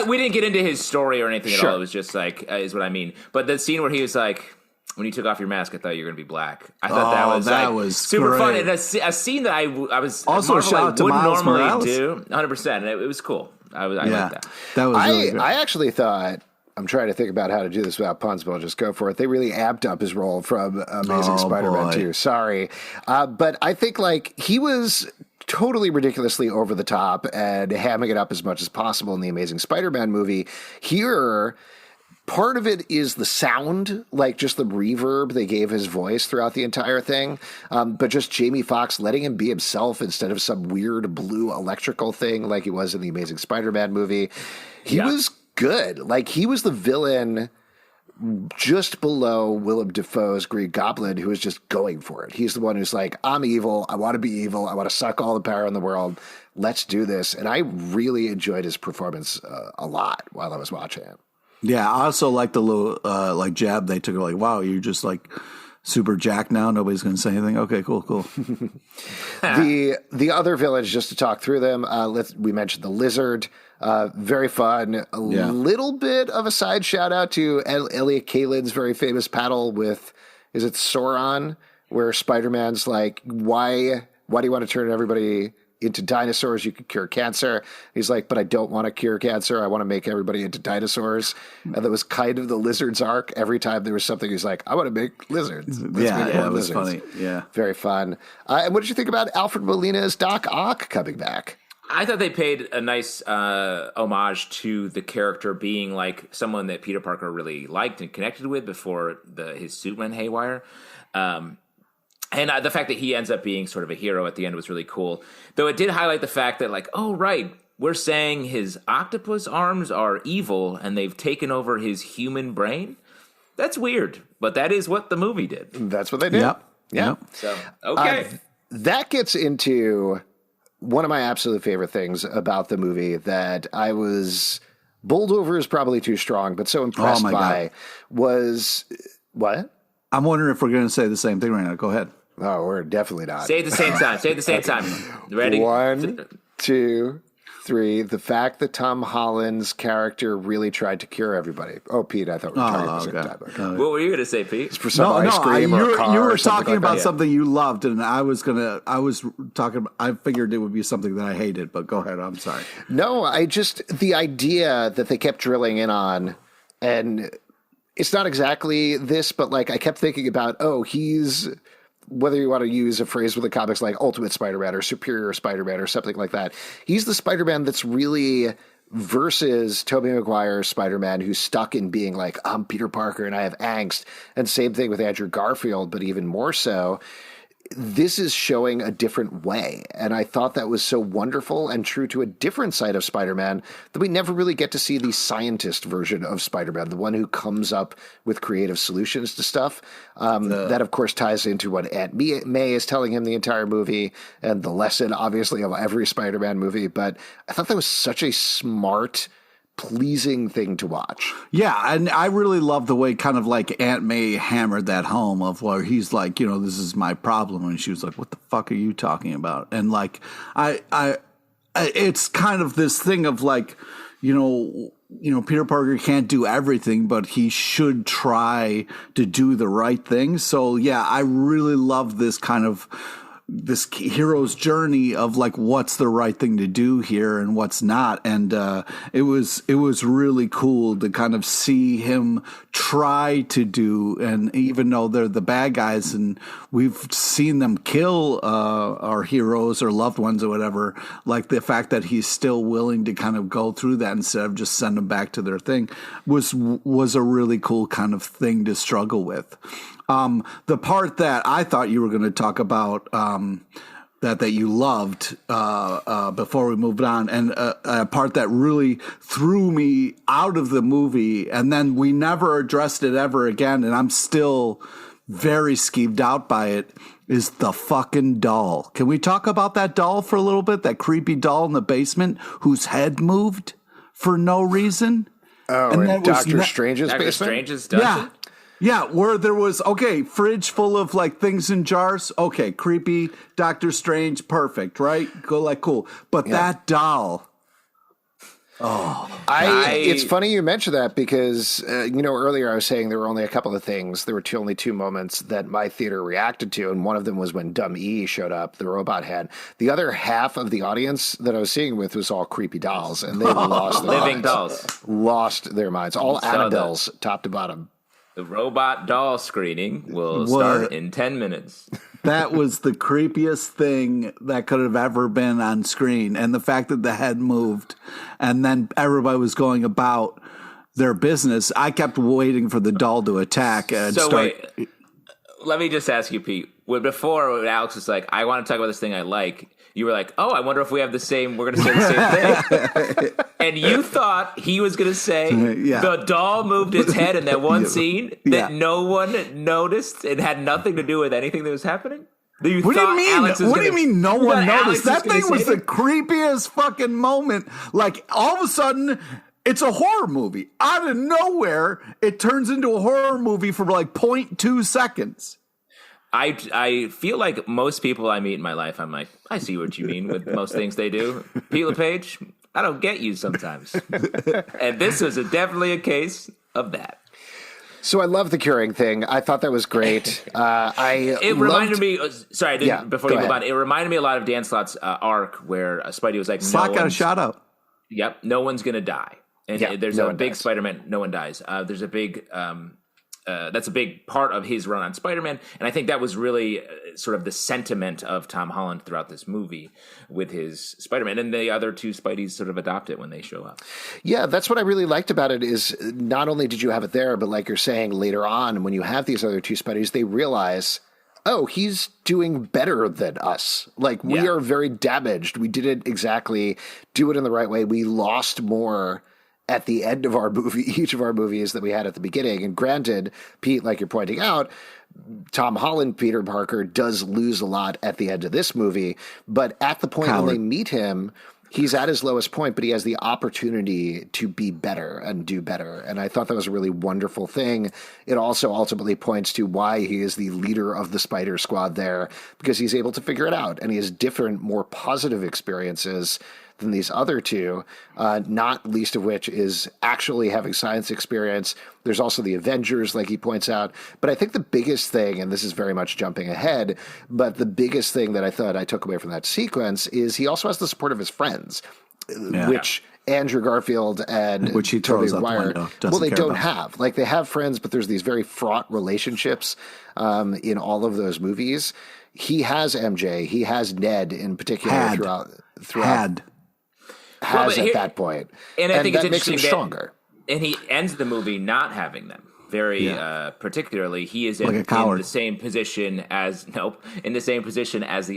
We didn't get into his story or anything at all. It was just like, is what I mean. But the scene where he was like, when you took off your mask, I thought you were going to be black. I thought that was super great. fun. And a scene that I was also shout out to wouldn't Miles normally Morales. do. 100%. It was cool. I liked that. That was really good. I actually thought, I'm trying to think about how to do this without puns, but I'll just go for it. They really amped up his role from Amazing Spider-Man 2. Sorry. But I think like he was totally ridiculously over the top and hamming it up as much as possible in the Amazing Spider-Man movie. Here, part of it is the sound, like just the reverb they gave his voice throughout the entire thing. But just Jamie Foxx letting him be himself instead of some weird blue electrical thing like he was in the Amazing Spider-Man movie. He was good. Like, he was the villain just below Willem Dafoe's Green Goblin, who is just going for it. He's the one who's like, I'm evil. I want to be evil. I want to suck all the power in the world. Let's do this. And I really enjoyed his performance a lot while I was watching it. Yeah, I also like the little like jab they took. Like, wow, you're just like super jacked now. Nobody's going to say anything. Okay, cool. The other villains, just to talk through them. We mentioned the Lizard. Very fun. A little bit of a side shout out to Elliot Kalin's very famous battle with, is it Sauron, where Spider-Man's like, why do you want to turn everybody into dinosaurs? You could cure cancer. He's like, but I don't want to cure cancer. I want to make everybody into dinosaurs. And that was kind of the Lizard's arc. Every time there was something, he's like, I want to make lizards. That was funny. Yeah. Very fun. And what did you think about Alfred Molina's Doc Ock coming back? I thought they paid a nice homage to the character being like someone that Peter Parker really liked and connected with before his suit went haywire. And the fact that he ends up being sort of a hero at the end was really cool. Though it did highlight the fact that, like, oh, right, we're saying his octopus arms are evil and they've taken over his human brain. That's weird, but that is what the movie did. That's what they did. Yep. So, okay. That gets into one of my absolute favorite things about the movie that I was bowled over is probably too strong, but so impressed by was what? I'm wondering if we're going to say the same thing right now. Go ahead. Oh, we're definitely not. Say it at the same time. Say it at the same time. Ready? 1, 2, 3, the fact that Tom Holland's character really tried to cure everybody. Oh, Pete, I thought we were talking about the same time. Okay. What were you going to say, Pete? For some ice cream or a car you were or something talking like about that. something you loved, and I was talking. I figured it would be something that I hated, but go ahead. I'm sorry. No, the idea that they kept drilling in on, and it's not exactly this, but like I kept thinking about, he's, whether you want to use a phrase with the comics like Ultimate Spider-Man or Superior Spider-Man or something like that, he's the Spider-Man that's really versus Tobey Maguire's Spider-Man, who's stuck in being like, I'm Peter Parker and I have angst. And same thing with Andrew Garfield, but even more so. This is showing a different way. And I thought that was so wonderful and true to a different side of Spider-Man that we never really get to see the scientist version of Spider-Man, the one who comes up with creative solutions to stuff. That, of course, ties into what Aunt May is telling him the entire movie and the lesson, obviously, of every Spider-Man movie. But I thought that was such a smart, pleasing thing to watch. Yeah, and I really love the way kind of like Aunt May hammered that home of where he's like, this is my problem, and she was like, what the fuck are you talking about? And like it's kind of this thing of like, Peter Parker can't do everything, but he should try to do the right thing. So yeah, I really love this kind of this hero's journey of like what's the right thing to do here and what's not, and it was really cool to kind of see him try to do, and even though they're the bad guys and we've seen them kill our heroes or loved ones or whatever, like the fact that he's still willing to kind of go through that instead of just send them back to their thing was a really cool kind of thing to struggle with. The part that I thought you were going to talk about, that you loved, before we moved on, and a part that really threw me out of the movie, and then we never addressed it ever again, and I'm still very skeeved out by it, is the fucking doll. Can we talk about that doll for a little bit? That creepy doll in the basement whose head moved for no reason? Oh, and in Doctor Strange's basement? Doctor Strange's dungeon? Yeah. Yeah, where there was, fridge full of like things in jars. Okay, creepy, Doctor Strange, perfect, right? Cool. But that doll. It's funny you mentioned that because, earlier I was saying there were only a couple of things. There were only two moments that my theater reacted to, and one of them was when Dumb E showed up, the robot head. The other half of the audience that I was seeing with was all creepy dolls, and they lost their living minds. Dolls. Lost their minds. All Annabelles, top to bottom. The robot doll screening will start in 10 minutes. That was the creepiest thing that could have ever been on screen. And the fact that the head moved and then everybody was going about their business. I kept waiting for the doll to attack and wait, let me just ask you, Pete. When Alex was like, I want to talk about this thing I like, you were like, I wonder if we're going to say the same thing. And you thought he was going to say the doll moved its head in that one scene that no one noticed and had nothing to do with anything that was happening? What do you mean no one noticed? That thing was the creepiest fucking moment. Like, all of a sudden, it's a horror movie. Out of nowhere, it turns into a horror movie for like 0.2 seconds. I feel like most people I meet in my life, I'm like, I see what you mean with most things they do. Pete LePage, I don't get you sometimes. And this was definitely a case of that. So I love the curing thing. I thought that was great. Reminded me. Sorry, before you move on, it reminded me a lot of Dan Slott's Arc, where Spidey was like, Slott got a shout out. Yep, no one's gonna die, and there's a big Spider-Man. No one dies. There's a big. That's a big part of his run on Spider-Man, and I think that was really sort of the sentiment of Tom Holland throughout this movie with his Spider-Man, and the other two Spideys sort of adopt it when they show up. Yeah, that's what I really liked about it is not only did you have it there, but like you're saying later on, when you have these other two Spideys, they realize, he's doing better than us. Like, we are very damaged. We didn't exactly do it in the right way. We lost more at the end of our movie, each of our movies that we had at the beginning. And granted, Pete, like you're pointing out, Tom Holland, Peter Parker, does lose a lot at the end of this movie. But at the point when they meet him, he's at his lowest point, but he has the opportunity to be better and do better. And I thought that was a really wonderful thing. It also ultimately points to why he is the leader of the Spider Squad there, because he's able to figure it out. And he has different, more positive experiences than these other two, not least of which is actually having science experience. There's also the Avengers, like he points out. But I think the biggest thing, and this is very much jumping ahead, but the biggest thing that I thought I took away from that sequence is he also has the support of his friends, which Andrew Garfield and which he Tobey throws out the Maguire, window. well, they don't have. Like, they have friends, but there's these very fraught relationships in all of those movies. He has MJ. He has Ned in particular throughout at that point. And I think that it's makes him interesting stronger. And he ends the movie not having them. Very particularly, he is like in coward. the same position as the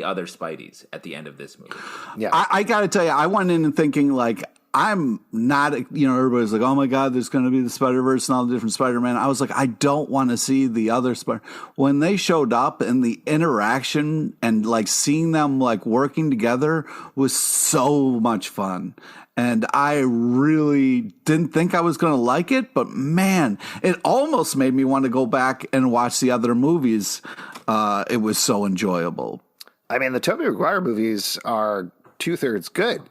other Spideys at the end of this movie. Yeah, I got to tell you, I went in thinking like I'm not. Everybody's like, "Oh my God, there's going to be the Spider-Verse and all the different Spider-Man." I was like, I don't want to see the other Spider. When they showed up and the interaction and like seeing them like working together was so much fun. And I really didn't think I was going to like it, but man, it almost made me want to go back and watch the other movies. It was so enjoyable. I mean, the Tobey Maguire movies are 2/3 good.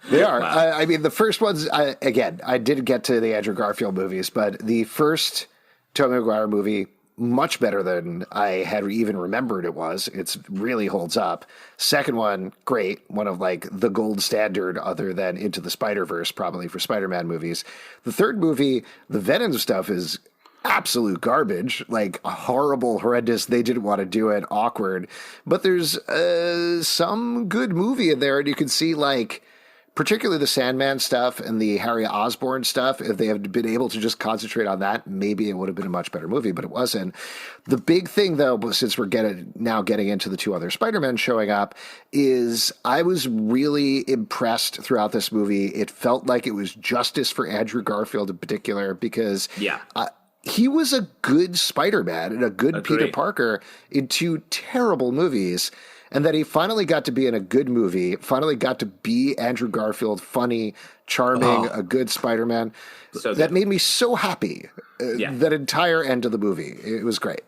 They are. Wow. I mean, the first ones, I didn't get to the Andrew Garfield movies, but the first Tobey Maguire movie, much better than I had even remembered it was. It's really holds up. Second one, great. One of like the gold standard other than Into the Spider-Verse, probably for Spider-Man movies. The third movie, the Venom stuff is absolute garbage, like horrible, horrendous. They didn't want to do it, awkward. But there's some good movie in there, and you can see like, particularly the Sandman stuff and the Harry Osborn stuff, if they had been able to just concentrate on that, maybe it would have been a much better movie, but it wasn't. The big thing, though, since we're getting into the two other Spider-Men showing up, is I was really impressed throughout this movie. It felt like it was justice for Andrew Garfield in particular, because he was a good Spider-Man and a good Peter Parker in two terrible movies. And that he finally got to be in a good movie, finally got to be Andrew Garfield, funny, charming, a good Spider-Man. So that made me so happy, that entire end of the movie. It was great.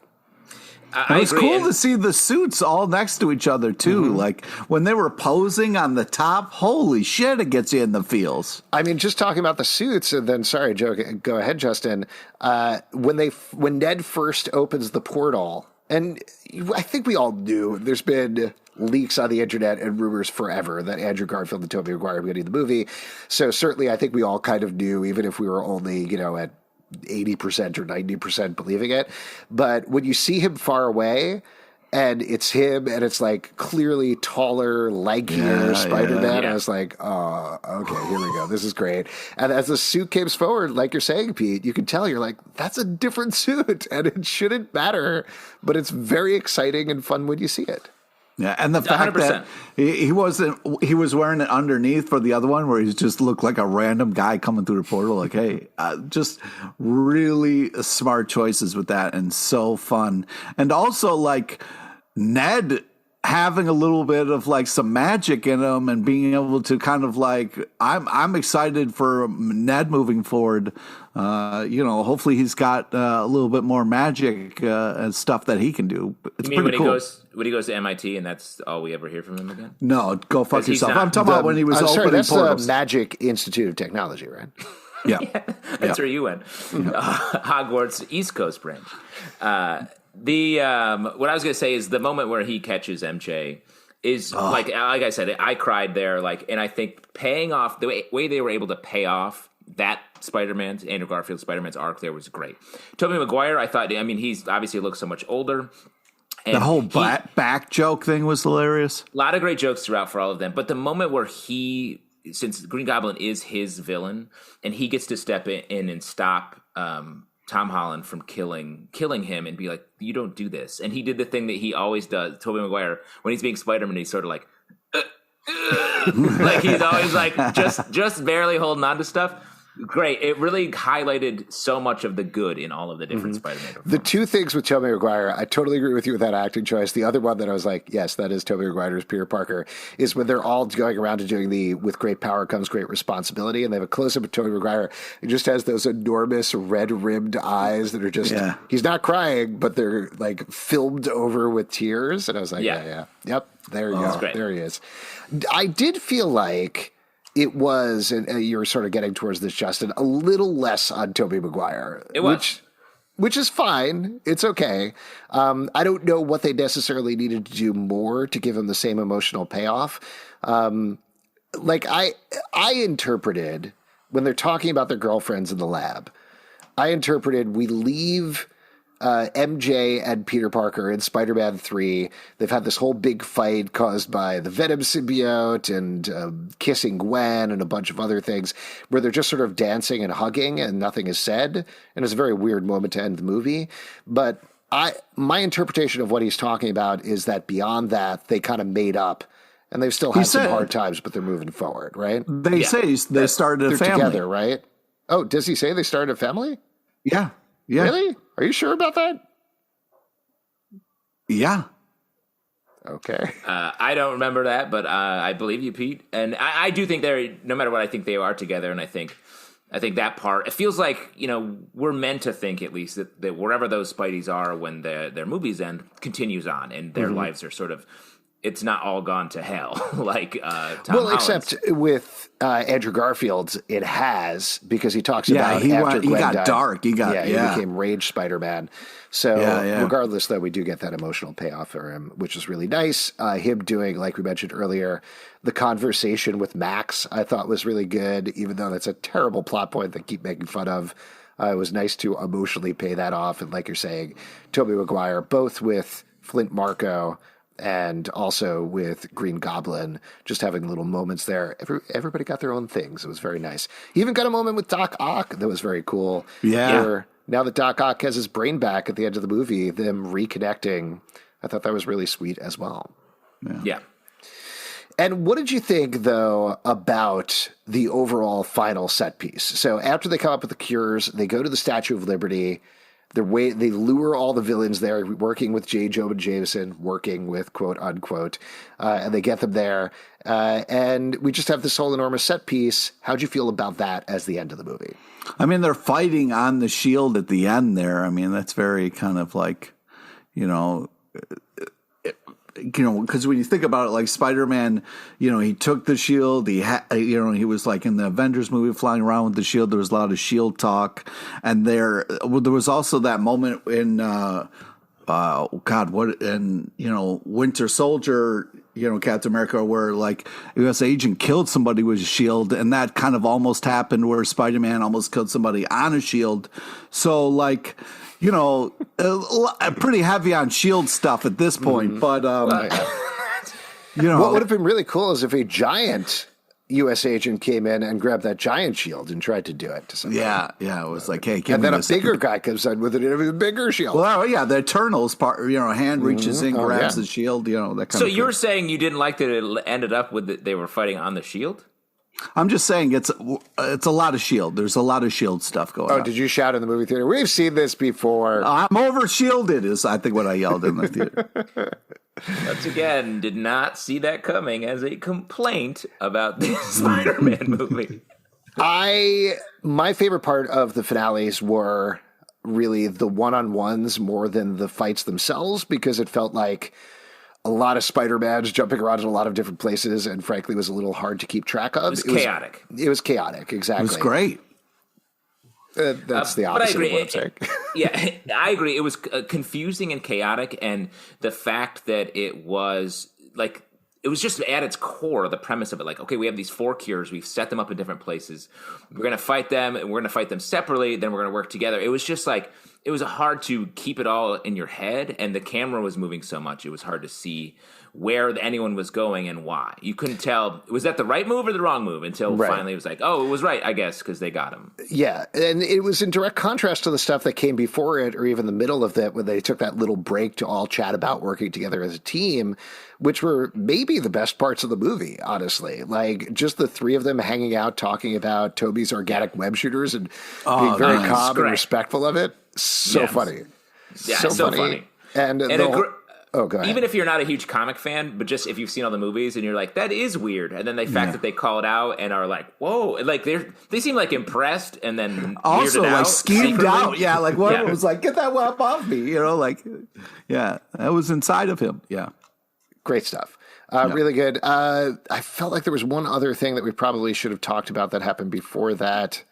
It was cool to see the suits all next to each other, too. Mm-hmm. Like, when they were posing on the top, holy shit, it gets you in the feels. I mean, just talking about the suits, and then, sorry, Joe, go ahead, Justin. When Ned first opens the portal, and I think we all knew there's been leaks on the internet and rumors forever that Andrew Garfield and Tobey Maguire were going to do the movie. So certainly I think we all kind of knew, even if we were only, at 80% or 90% believing it. But when you see him far away and it's him and it's like clearly taller, lankier Spider-Man, I was like, oh, okay, here we go. This is great. And as the suit comes forward, like you're saying, Pete, you can tell you're like, that's a different suit and it shouldn't matter, but it's very exciting and fun when you see it. Yeah, and the fact 100%. That he was wearing it underneath for the other one where he just looked like a random guy coming through the portal. Like, hey, just really smart choices with that and so fun. And also like Ned having a little bit of like some magic in him and being able to kind of like, I'm excited for Ned moving forward. Hopefully he's got a little bit more magic and stuff that he can do. It's you mean pretty when cool. When he goes to MIT and that's all we ever hear from him again? No, go fuck yourself. I'm talking about when he was opening that's portals. the Magic Institute of Technology, right? Yeah. That's where you went. Hogwarts East Coast branch. What I was going to say is the moment where he catches MJ is like I said, I cried there. And I think paying off the way they were able to pay off that Andrew Garfield Spider-Man's arc there was great. Tobey Maguire, I thought, he's obviously looks so much older. And the whole back joke thing was hilarious. A lot of great jokes throughout for all of them. But the moment where since Green Goblin is his villain, and he gets to step in and stop Tom Holland from killing him and be like, you don't do this. And he did the thing that he always does, Tobey Maguire, when he's being Spider-Man, he's sort of like, like he's always like just barely holding on to stuff. great. It really highlighted so much of the good in all of the different Spider-Man performances. The two things with Tobey Maguire, I totally agree with you with that acting choice. The other one that I was like, yes, that is Tobey Maguire's Peter Parker, is when they're all going around and doing the with great power comes great responsibility, and they have a close-up of Tobey Maguire. He just has those enormous red-rimmed eyes that are just, he's not crying, but they're like filmed over with tears. And I was like, yeah. Yep, there you go. Great. There he is. I did feel like it was, and you were sort of getting towards this, Justin, a little less on Tobey Maguire. It was. Which is fine. It's okay. I don't know what they necessarily needed to do more to give him the same emotional payoff. Like I interpreted when they're talking about their girlfriends in the lab, I interpreted we leave MJ and Peter Parker in Spider-Man 3. They've had this whole big fight caused by the Venom symbiote and kissing Gwen and a bunch of other things where they're just sort of dancing and hugging and nothing is said. And it's a very weird moment to end the movie. But my interpretation of what he's talking about is that beyond that, they kind of made up. And they've still had some hard times, but they're moving forward, right? They say they started a family. Together, right? Oh, does he say they started a family? Yeah. Yeah. Really? Are you sure about that? Yeah. Okay. I don't remember that, but I believe you, Pete. And I do think they're, no matter what, I think they are together. And I think that part, it feels like, we're meant to think at least that wherever those Spideys are when their movies end continues on and their lives are sort of, it's not all gone to hell like Tom Holland's. Except with Andrew Garfield, it has, because he talks about he after Gwen got died, dark. He became Rage Spider-Man. So Yeah. regardless, though, we do get that emotional payoff for him, which is really nice. Him doing, like we mentioned earlier, the conversation with Max, I thought was really good, even though that's a terrible plot point they keep making fun of. It was nice to emotionally pay that off. And like you're saying, Tobey Maguire, both with Flint Marko and also with Green Goblin, just having little moments there. Everybody got their own things. It was very nice. He even got a moment with Doc Ock that was very cool. Yeah. Where now that Doc Ock has his brain back at the end of the movie, them reconnecting, I thought that was really sweet as well. Yeah. And what did you think, though, about the overall final set piece? So after they come up with the cures, they go to the Statue of Liberty. They lure all the villains there, working with J. Jonah Jameson, working with quote unquote, and they get them there. And we just have this whole enormous set piece. How'd you feel about that as the end of the movie? I mean, they're fighting on the shield at the end there. I mean, that's very kind of like, because when you think about it, like Spider-Man, he took the shield. He was like in the Avengers movie flying around with the shield. There was a lot of shield talk. And there was also that moment in, Winter Soldier, Captain America, where like a U.S. agent killed somebody with a shield. And that kind of almost happened where Spider-Man almost killed somebody on a shield. So like, pretty heavy on shield stuff at this point, but what would have been really cool is if a giant U.S. agent came in and grabbed that giant shield and tried to do it to somebody. Yeah, it was like, hey, and then a bigger guy comes in with an even bigger shield. Well, yeah, the Eternals part, hand reaches in, grabs the shield, that kind of. So you're saying you didn't like that it ended up with they were fighting on the shield? I'm just saying it's a lot of shield. There's a lot of shield stuff going on. Oh, did you shout in the movie theater? We've seen this before. I'm over shielded is I think what I yelled in the theater. Once again, did not see that coming as a complaint about this Spider-Man movie. My favorite part of the finales were really the one-on-ones more than the fights themselves, because it felt like a lot of Spider-Mans jumping around in a lot of different places, and frankly was a little hard to keep track of. It was chaotic. It was chaotic, exactly. It was great. That's the opposite of what I'm saying. Yeah, I agree. It was confusing and chaotic, and the fact that it was like, it was just at its core, the premise of it, like, okay, we have these 4 cures, we've set them up in different places, we're going to fight them, and we're going to fight them separately, then we're going to work together. It was just like, hard to keep it all in your head, and the camera was moving so much it was hard to see where anyone was going and why. You couldn't tell, was that the right move or the wrong move, until finally it was like, oh, it was right, I guess, because they got him. Yeah, and it was in direct contrast to the stuff that came before it, or even the middle of that, when they took that little break to all chat about working together as a team, which were maybe the best parts of the movie, honestly. Like, just the three of them hanging out, talking about Toby's organic web shooters and being very calm and respectful of it. So funny. Yeah, so funny. And oh, go ahead. Even if you're not a huge comic fan, but just if you've seen all the movies and you're like, that is weird, and then the fact that they call it out and are like, whoa, like they seem like impressed, and then also weirded like out, schemed secretly. out. Yeah, like one of them was like, get that web off me, you know, like, yeah, that was inside of him. Yeah. Great stuff. Really good. I felt like there was one other thing that we probably should have talked about that happened before that.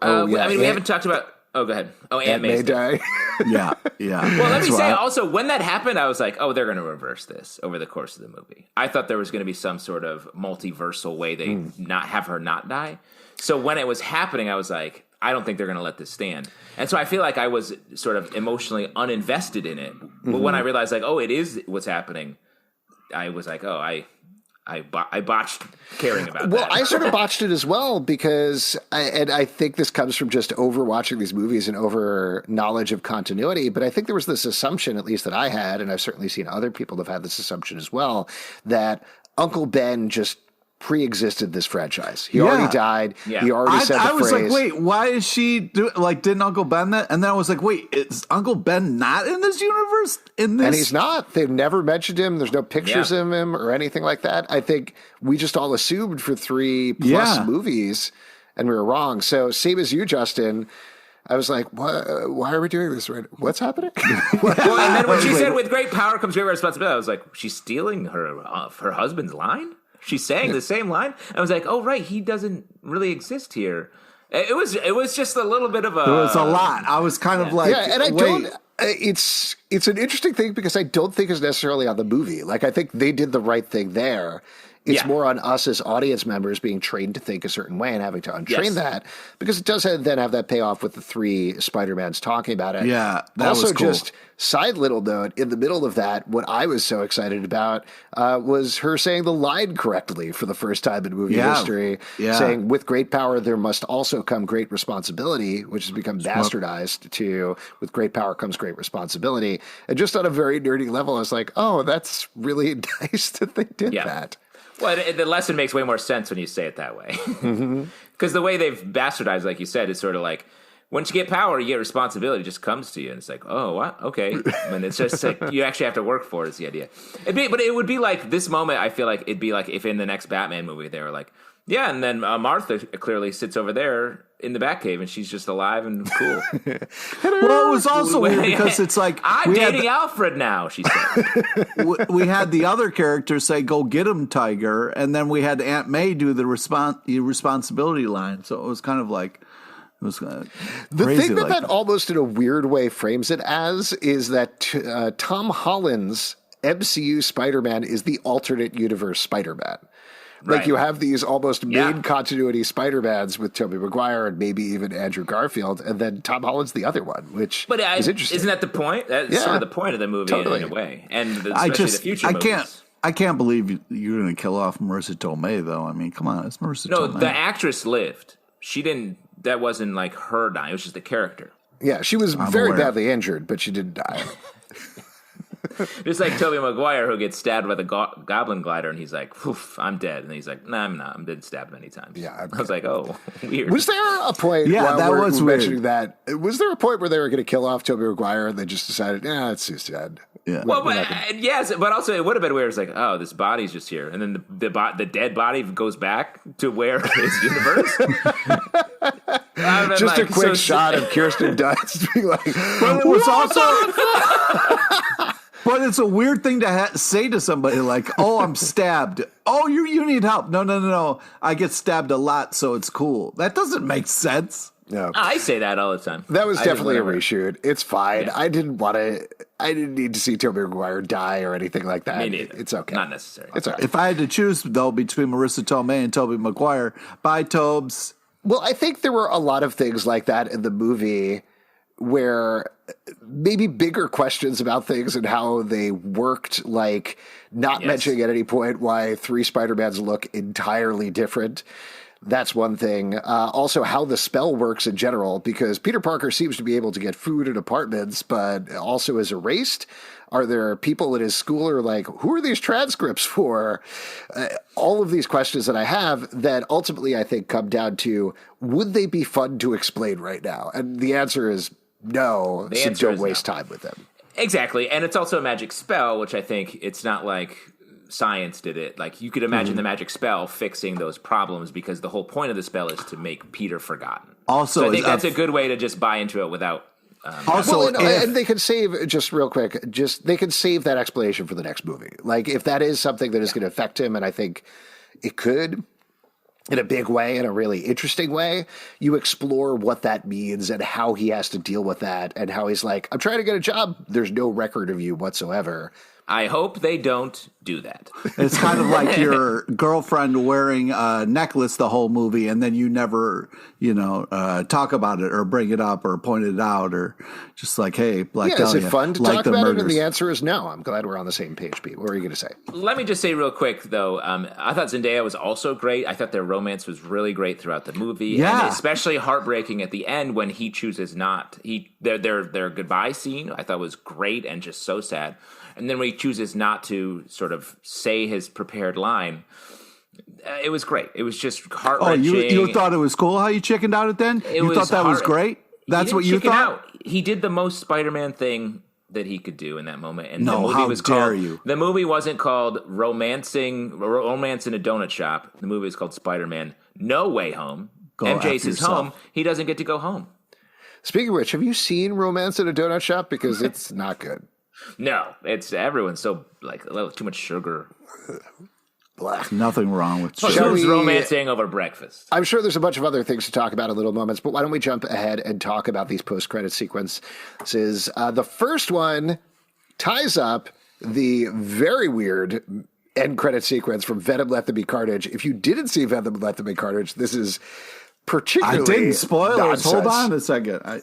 I mean, we haven't talked about. Oh, go ahead. Oh, Aunt May died. Yeah. Well, let me say also, when that happened, I was like, oh, they're going to reverse this over the course of the movie. I thought there was going to be some sort of multiversal way they not have her not die. So when it was happening, I was like, I don't think they're going to let this stand. And so I feel like I was sort of emotionally uninvested in it. But when I realized, like, oh, it is what's happening, I was like, oh, I botched caring about that. Well, I sort of botched it as well because, I think this comes from just overwatching these movies and over knowledge of continuity, but I think there was this assumption, at least that I had, and I've certainly seen other people have had this assumption as well, that Uncle Ben just pre-existed this franchise. He already died. Yeah. He already said the phrase. I was like, wait, why is she didn't Uncle Ben that? And then I was like, wait, is Uncle Ben not in this universe? And he's not. They've never mentioned him. There's no pictures of him or anything like that. I think we just all assumed for 3+ movies, and we were wrong. So same as you, Justin. I was like, what? Why are we doing this? What's happening? Well, and then when she said, with great power comes great responsibility, I was like, she's stealing her husband's line? She's saying the same line. I was like, "Oh, right, he doesn't really exist here." It was just a little bit of a. It was a lot. I was kind of like, and I don't. It's an interesting thing because I don't think it's necessarily on the movie. Like, I think they did the right thing there. It's more on us as audience members being trained to think a certain way and having to untrain that, because it does then have that payoff with the 3 Spider-Mans talking about it. Yeah, that also, was cool. Just side little note, in the middle of that, what I was so excited about was her saying the line correctly for the first time in movie history, saying, with great power, there must also come great responsibility, which has become bastardized to, with great power comes great responsibility. And just on a very nerdy level, I was like, oh, that's really nice that they did that. Well, the lesson makes way more sense when you say it that way. Because the way they've bastardized, like you said, is sort of like, once you get power, you get responsibility. It just comes to you. And it's like, oh, what? Okay. And it's just like, you actually have to work for it, is the idea. But it would be like, this moment, I feel like it'd be like if in the next Batman movie, they were like, yeah, and then Martha clearly sits over there in the Batcave, and she's just alive and cool. Well, it was also weird because it's like, I'm dating Alfred now, she said. We had the other character say, go get him, Tiger, and then we had Aunt May do the responsibility line. So it was kind of like, it was the thing that almost in a weird way frames it as is that Tom Holland's MCU Spider-Man is the alternate universe Spider-Man. Like, you have these almost main continuity Spider-Mans with Tobey Maguire and maybe even Andrew Garfield, and then Tom Holland's the other one, which is interesting. Isn't that the point? That's sort of the point of the movie in a way. And especially the future movies. I can't believe you're going to kill off Marissa Tomei, though. I mean, come on, it's Marissa Tomei. No, the actress lived. She didn't. That wasn't like her dying. It was just the character. Yeah, she was very badly injured, but she didn't die. Just like Tobey Maguire, who gets stabbed by the goblin glider, and he's like, "Poof, I'm dead." And he's like, "No, I'm not. I've been stabbed many times." Yeah, I was like, "Oh, weird." Was there a point? Yeah, that was weird. Mentioning that. Was there a point where they were going to kill off Tobey Maguire, and they just decided, it's too sad. Yeah. Well, yes, but also it would have been weird. It's like, oh, this body's just here, and then the dead body goes back to where his universe. Just a quick shot of Kirsten Dunst being like, but it was also. But it's a weird thing to say to somebody like, oh, I'm stabbed. Oh, you need help. No. I get stabbed a lot, so it's cool. That doesn't make sense. No. I say that all the time. That was definitely a reshoot. It's fine. Yeah. I didn't need to see Tobey Maguire die or anything like that. Me neither. It's okay. Not necessary. It's all right. If I had to choose, though, between Marissa Tomei and Tobey Maguire, bye, Tobes. Well, I think there were a lot of things like that in the movie where maybe bigger questions about things and how they worked, like not mentioning at any point why 3 Spider-Mans look entirely different. That's one thing. Also, how the spell works in general, because Peter Parker seems to be able to get food and apartments, but also is erased. Are there people at his school who are like, who are these transcripts for? All of these questions that I have that ultimately I think come down to, would they be fun to explain right now? And the answer is no, so don't waste time with them. Exactly. And it's also a magic spell, which I think it's not like science did it. Like, you could imagine the magic spell fixing those problems, because the whole point of the spell is to make Peter forgotten. Also, so I think that's a good way to just buy into it without... and they can save, just real quick, they can save that explanation for the next movie. Like, if that is something that is going to affect him, and I think it could, in a big way, in a really interesting way, you explore what that means and how he has to deal with that, and how he's like, I'm trying to get a job. There's no record of you whatsoever. I hope they don't do that. It's kind of like your girlfriend wearing a necklace the whole movie, and then you never, talk about it or bring it up or point it out, or just like, hey, Black Dahlia. Is it fun to talk about it? And the answer is no. I'm glad we're on the same page, Pete. What were you going to say? Let me just say real quick, though, I thought Zendaya was also great. I thought their romance was really great throughout the movie. Yeah. And especially heartbreaking at the end when he chooses not. Their goodbye scene I thought was great and just so sad. And then when he chooses not to sort of say his prepared line, it was great. It was just heart-wrenching. Oh, you thought it was cool how you chickened out at then? You thought that was great? That's what you thought? He did the most Spider-Man thing that he could do in that moment. And no, how dare you? The movie wasn't called Romance in a Donut Shop. The movie was called Spider-Man No Way Home. MJ's his home. He doesn't get to go home. Speaking of which, have you seen Romance in a Donut Shop? Because it's not good. No, everyone's so like a little too much sugar. Black. Nothing wrong with who's romancing over breakfast. I'm sure there's a bunch of other things to talk about in little moments, but why don't we jump ahead and talk about these post-credit sequences? The first one ties up the very weird end credit sequence from Venom Let There Be Carnage. If you didn't see Venom Let There Be Carnage, this is particularly I didn't. Spoilers. Nonsense. Hold on a second.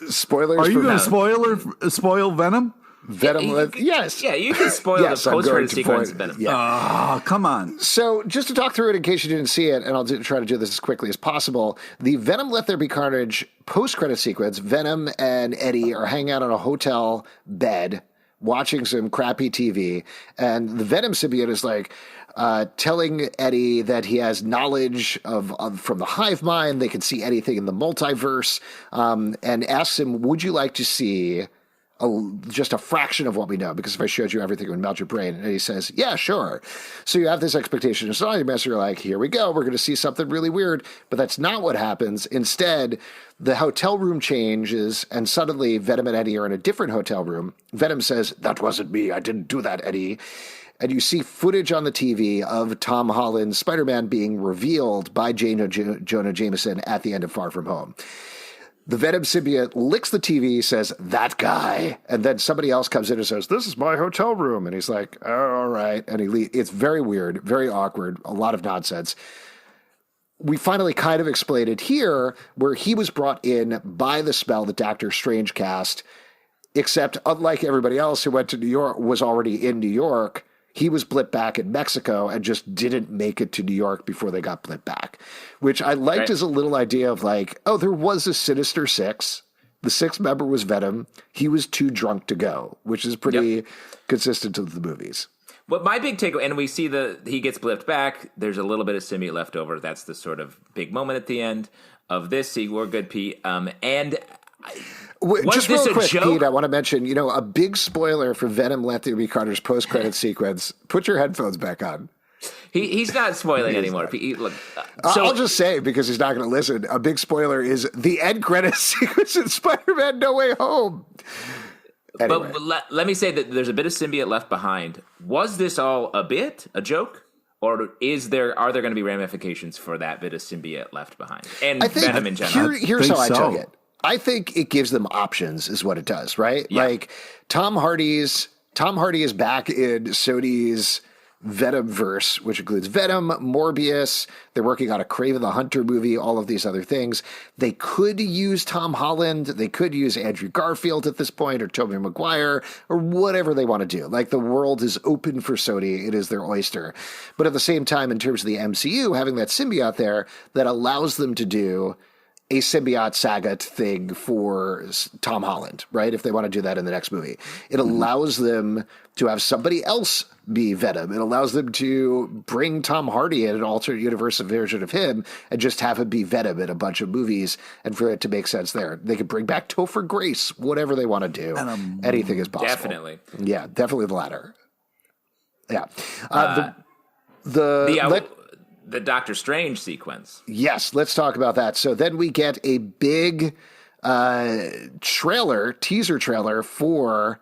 Spoilers. Are you going to spoil Venom? Venom, yes. Yeah, you can spoil the post-credit sequence of Venom. Yeah. Oh, come on. So just to talk through it in case you didn't see it, and I'll try to do this as quickly as possible, the Venom Let There Be Carnage post-credit sequence, Venom and Eddie are hanging out on a hotel bed watching some crappy TV, and the Venom symbiote is like telling Eddie that he has knowledge from the hive mind, they can see anything in the multiverse, and asks him, would you like to see just a fraction of what we know, because if I showed you everything, it would melt your brain. And he says, yeah, sure. So you have this expectation. It's not your you're like, here we go. We're going to see something really weird. But that's not what happens. Instead, the hotel room changes, and suddenly Venom and Eddie are in a different hotel room. Venom says, that wasn't me. I didn't do that, Eddie. And you see footage on the TV of Tom Holland's Spider-Man being revealed by Jonah Jameson at the end of Far From Home. The Venom symbiote licks the TV, says, that guy. And then somebody else comes in and says, this is my hotel room. And he's like, oh, all right. And he leaves. It's very weird, very awkward, a lot of nonsense. We finally kind of explained it here, where he was brought in by the spell that Doctor Strange cast, except unlike everybody else who went to New York, was already in New York, he was blipped back in Mexico and just didn't make it to New York before they got blipped back, which I liked as a little idea of like, oh, there was a Sinister Six. The sixth member was Venom. He was too drunk to go, which is pretty consistent to the movies. But my big takeaway, and we see he gets blipped back. There's a little bit of symbiote left over. That's the sort of big moment at the end of this. See, we're good, Pete. Just real quick, Pete, I want to mention, a big spoiler for Venom Let There Be Carnage post-credit sequence. Put your headphones back on. He's not spoiling anymore. Look, I'll just say, because he's not going to listen, a big spoiler is the end credit sequence in Spider-Man No Way Home. Anyway. But let me say that there's a bit of symbiote left behind. Was this all a joke? Or are there going to be ramifications for that bit of symbiote left behind? And Venom in general? Here's how I took it. I think it gives them options is what it does, right? Yeah. Like Tom Hardy is back in Sony's Venomverse, which includes Venom, Morbius. They're working on a Kraven the Hunter movie, all of these other things. They could use Tom Holland. They could use Andrew Garfield at this point, or Tobey Maguire, or whatever they want to do. Like, the world is open for Sony. It is their oyster. But at the same time, in terms of the MCU, having that symbiote there, that allows them to do a symbiote saga thing for Tom Holland, right? If they want to do that in the next movie. It allows them to have somebody else be Venom. It allows them to bring Tom Hardy in an alternate universe version of him and just have him be Venom in a bunch of movies, and for it to make sense there. They could bring back Topher Grace, whatever they want to do. Anything is possible. Definitely. Yeah, definitely the latter. Yeah. The Doctor Strange sequence. Yes, let's talk about that. So then we get a big teaser trailer for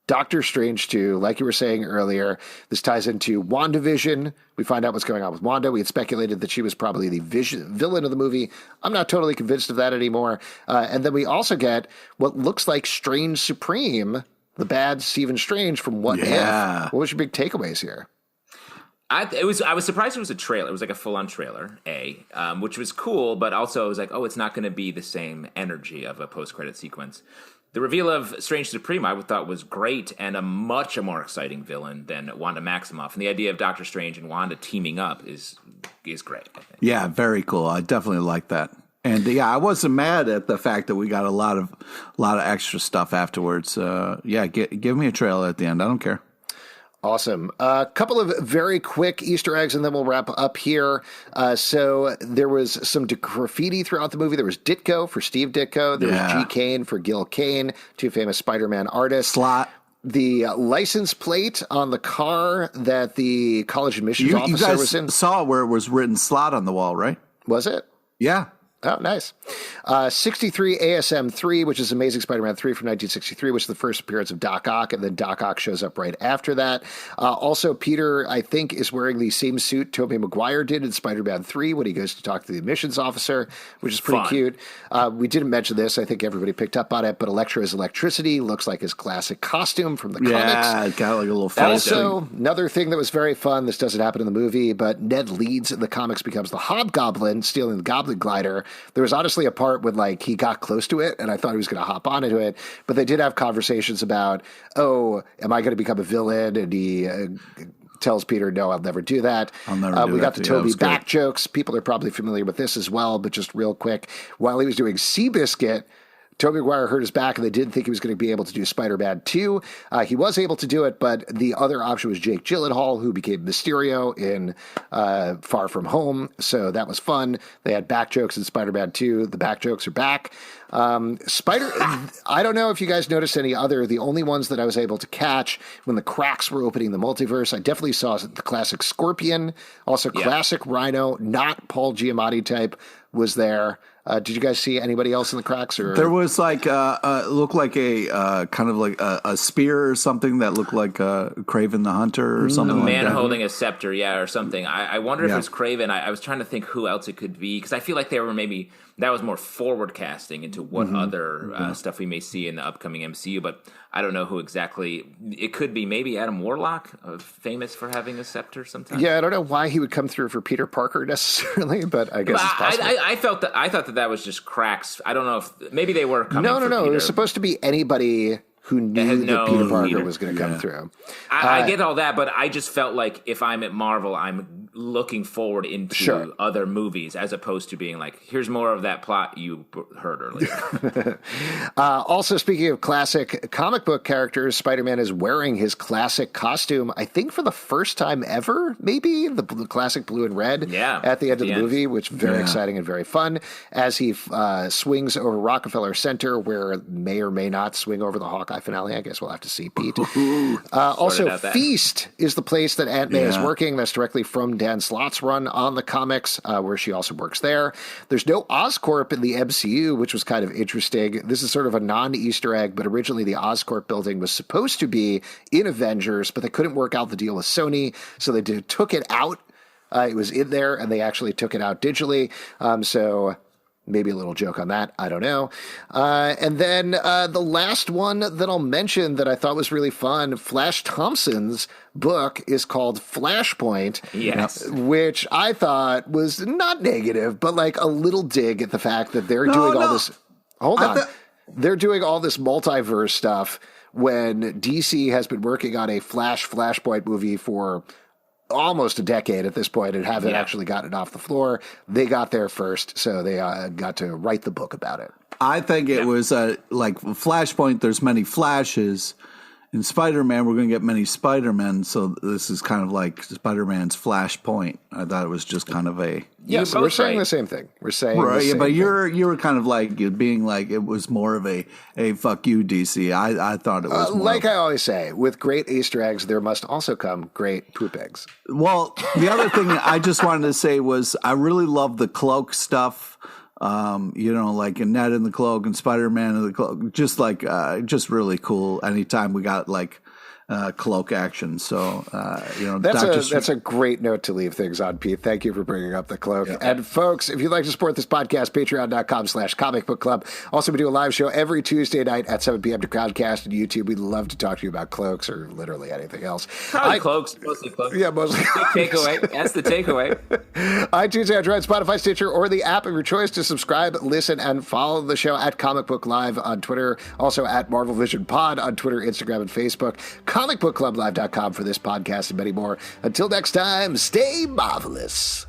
Doctor Strange 2. Like you were saying earlier, this ties into WandaVision. We find out what's going on with Wanda. We had speculated that she was probably the villain of the movie. I'm not totally convinced of that anymore. And then we also get what looks like Strange Supreme, the bad Stephen Strange from What If. What was your big takeaways here? I was surprised it was a trailer. It was like a full-on trailer, which was cool, but also I was like, oh, it's not going to be the same energy of a post-credit sequence. The reveal of Strange Supreme I thought was great and a much more exciting villain than Wanda Maximoff. And the idea of Doctor Strange and Wanda teaming up is great, I think. Yeah, very cool. I definitely like that. And I wasn't mad at the fact that we got a lot of extra stuff afterwards. Give me a trailer at the end. I don't care. Awesome. A couple of very quick Easter eggs, and then we'll wrap up here. So there was some graffiti throughout the movie. There was Ditko for Steve Ditko. There was G. Kane for Gil Kane, two famous Spider-Man artists. Slot. The license plate on the car that the college admissions officer was in. You guys saw where it was written Slot on the wall, right? Was it? Yeah. Oh, nice. 63 ASM 3, which is Amazing Spider-Man 3 from 1963, which is the first appearance of Doc Ock, and then Doc Ock shows up right after that. Also, Peter, I think, is wearing the same suit Tobey Maguire did in Spider-Man 3 when he goes to talk to the admissions officer, which is pretty cute. We didn't mention this. I think everybody picked up on it, but Electro's electricity looks like his classic costume from the comics. Yeah, it got like a little Also, another thing that was very fun, this doesn't happen in the movie, but Ned Leeds in the comics becomes the Hobgoblin, stealing the Goblin Glider. There was honestly a part when like he got close to it and I thought he was going to hop onto it, but they did have conversations about, oh, am I going to become a villain? And he tells Peter, no, I'll never do that. We got the Toby back jokes. People are probably familiar with this as well, but just real quick, while he was doing Seabiscuit, Tobey Maguire hurt his back, and they didn't think he was going to be able to do Spider-Man 2. He was able to do it, but the other option was Jake Gyllenhaal, who became Mysterio in Far From Home, so that was fun. They had back jokes in Spider-Man 2. The back jokes are back. I don't know if you guys noticed any other. The only ones that I was able to catch when the cracks were opening the multiverse, I definitely saw the classic Scorpion, also classic Rhino, not Paul Giamatti type, was there. Did you guys see anybody else in the cracks? Or there was like looked like a kind of like a spear or something that looked like Kraven the Hunter or something. A man like that. holding a scepter, or something. I wonder if it was Kraven. I was trying to think who else it could be because I feel like they were maybe that was more forward casting into what other stuff we may see in the upcoming MCU, but I don't know who exactly. It could be maybe Adam Warlock, famous for having a scepter sometimes. Yeah, I don't know why he would come through for Peter Parker necessarily, but I guess it's possible. I thought that was just cracks. I don't know if maybe they were coming. No. It was supposed to be anybody who knew that Peter Parker was going to come through. I get all that, but I just felt like if I'm at Marvel, I'm looking forward into other movies as opposed to being like, here's more of that plot you heard earlier. Also, speaking of classic comic book characters, Spider-Man is wearing his classic costume, I think for the first time ever, maybe, the classic blue and red at the end of the movie, which is very exciting and very fun, as he swings over Rockefeller Center, where may or may not swing over the Hawkeye finale. I guess we'll have to see, Pete. Also, Feast is the place that Aunt May is working. That's directly from Dan Slott's run on the comics, where she also works there. There's no Oscorp in the MCU, which was kind of interesting. This is sort of a non-Easter egg, but originally the Oscorp building was supposed to be in Avengers, but they couldn't work out the deal with Sony, so they took it out. It was in there, and they actually took it out digitally. So Maybe a little joke on that. I don't know. And then the last one that I'll mention that I thought was really fun, Flash Thompson's book is called Flashpoint. Yes. Which I thought was not negative, but like a little dig at the fact that they're doing all this. Hold on. They're doing all this multiverse stuff when DC has been working on a Flashpoint movie for almost a decade at this point and haven't actually gotten it off the floor. They got there first, so they got to write the book about it. I think it was like Flashpoint, there's many Flashes. In Spider-Man, we're going to get many Spider-Men, so this is kind of like Spider-Man's Flashpoint. I thought it was just kind of a... Yes, we're saying the same thing. We're saying the same but thing. you were kind of like being like it was more of a fuck you, DC. I thought it was more like I always say, with great Easter eggs, there must also come great poop eggs. Well, the other thing I just wanted to say was I really love the cloak stuff. Like Ned in the cloak and Spider-Man in the cloak, just really cool. Anytime we got like cloak action. So, that's a great note to leave things on, Pete. Thank you for bringing up the cloak. Yeah. And folks, if you'd like to support this podcast, patreon.com/comic book club. Also, we do a live show every Tuesday night at 7 p.m. to Crowdcast and YouTube. We'd love to talk to you about cloaks or literally anything else. Probably cloaks, mostly cloaks. Yeah, mostly. Takeaway. That's the takeaway. iTunes, Android, Spotify, Stitcher, or the app of your choice to subscribe, listen, and follow the show at Comic Book Live on Twitter. Also at Marvel Vision Pod on Twitter, Instagram, and Facebook. comicbookclublive.com for this podcast and many more. Until next time, stay marvelous.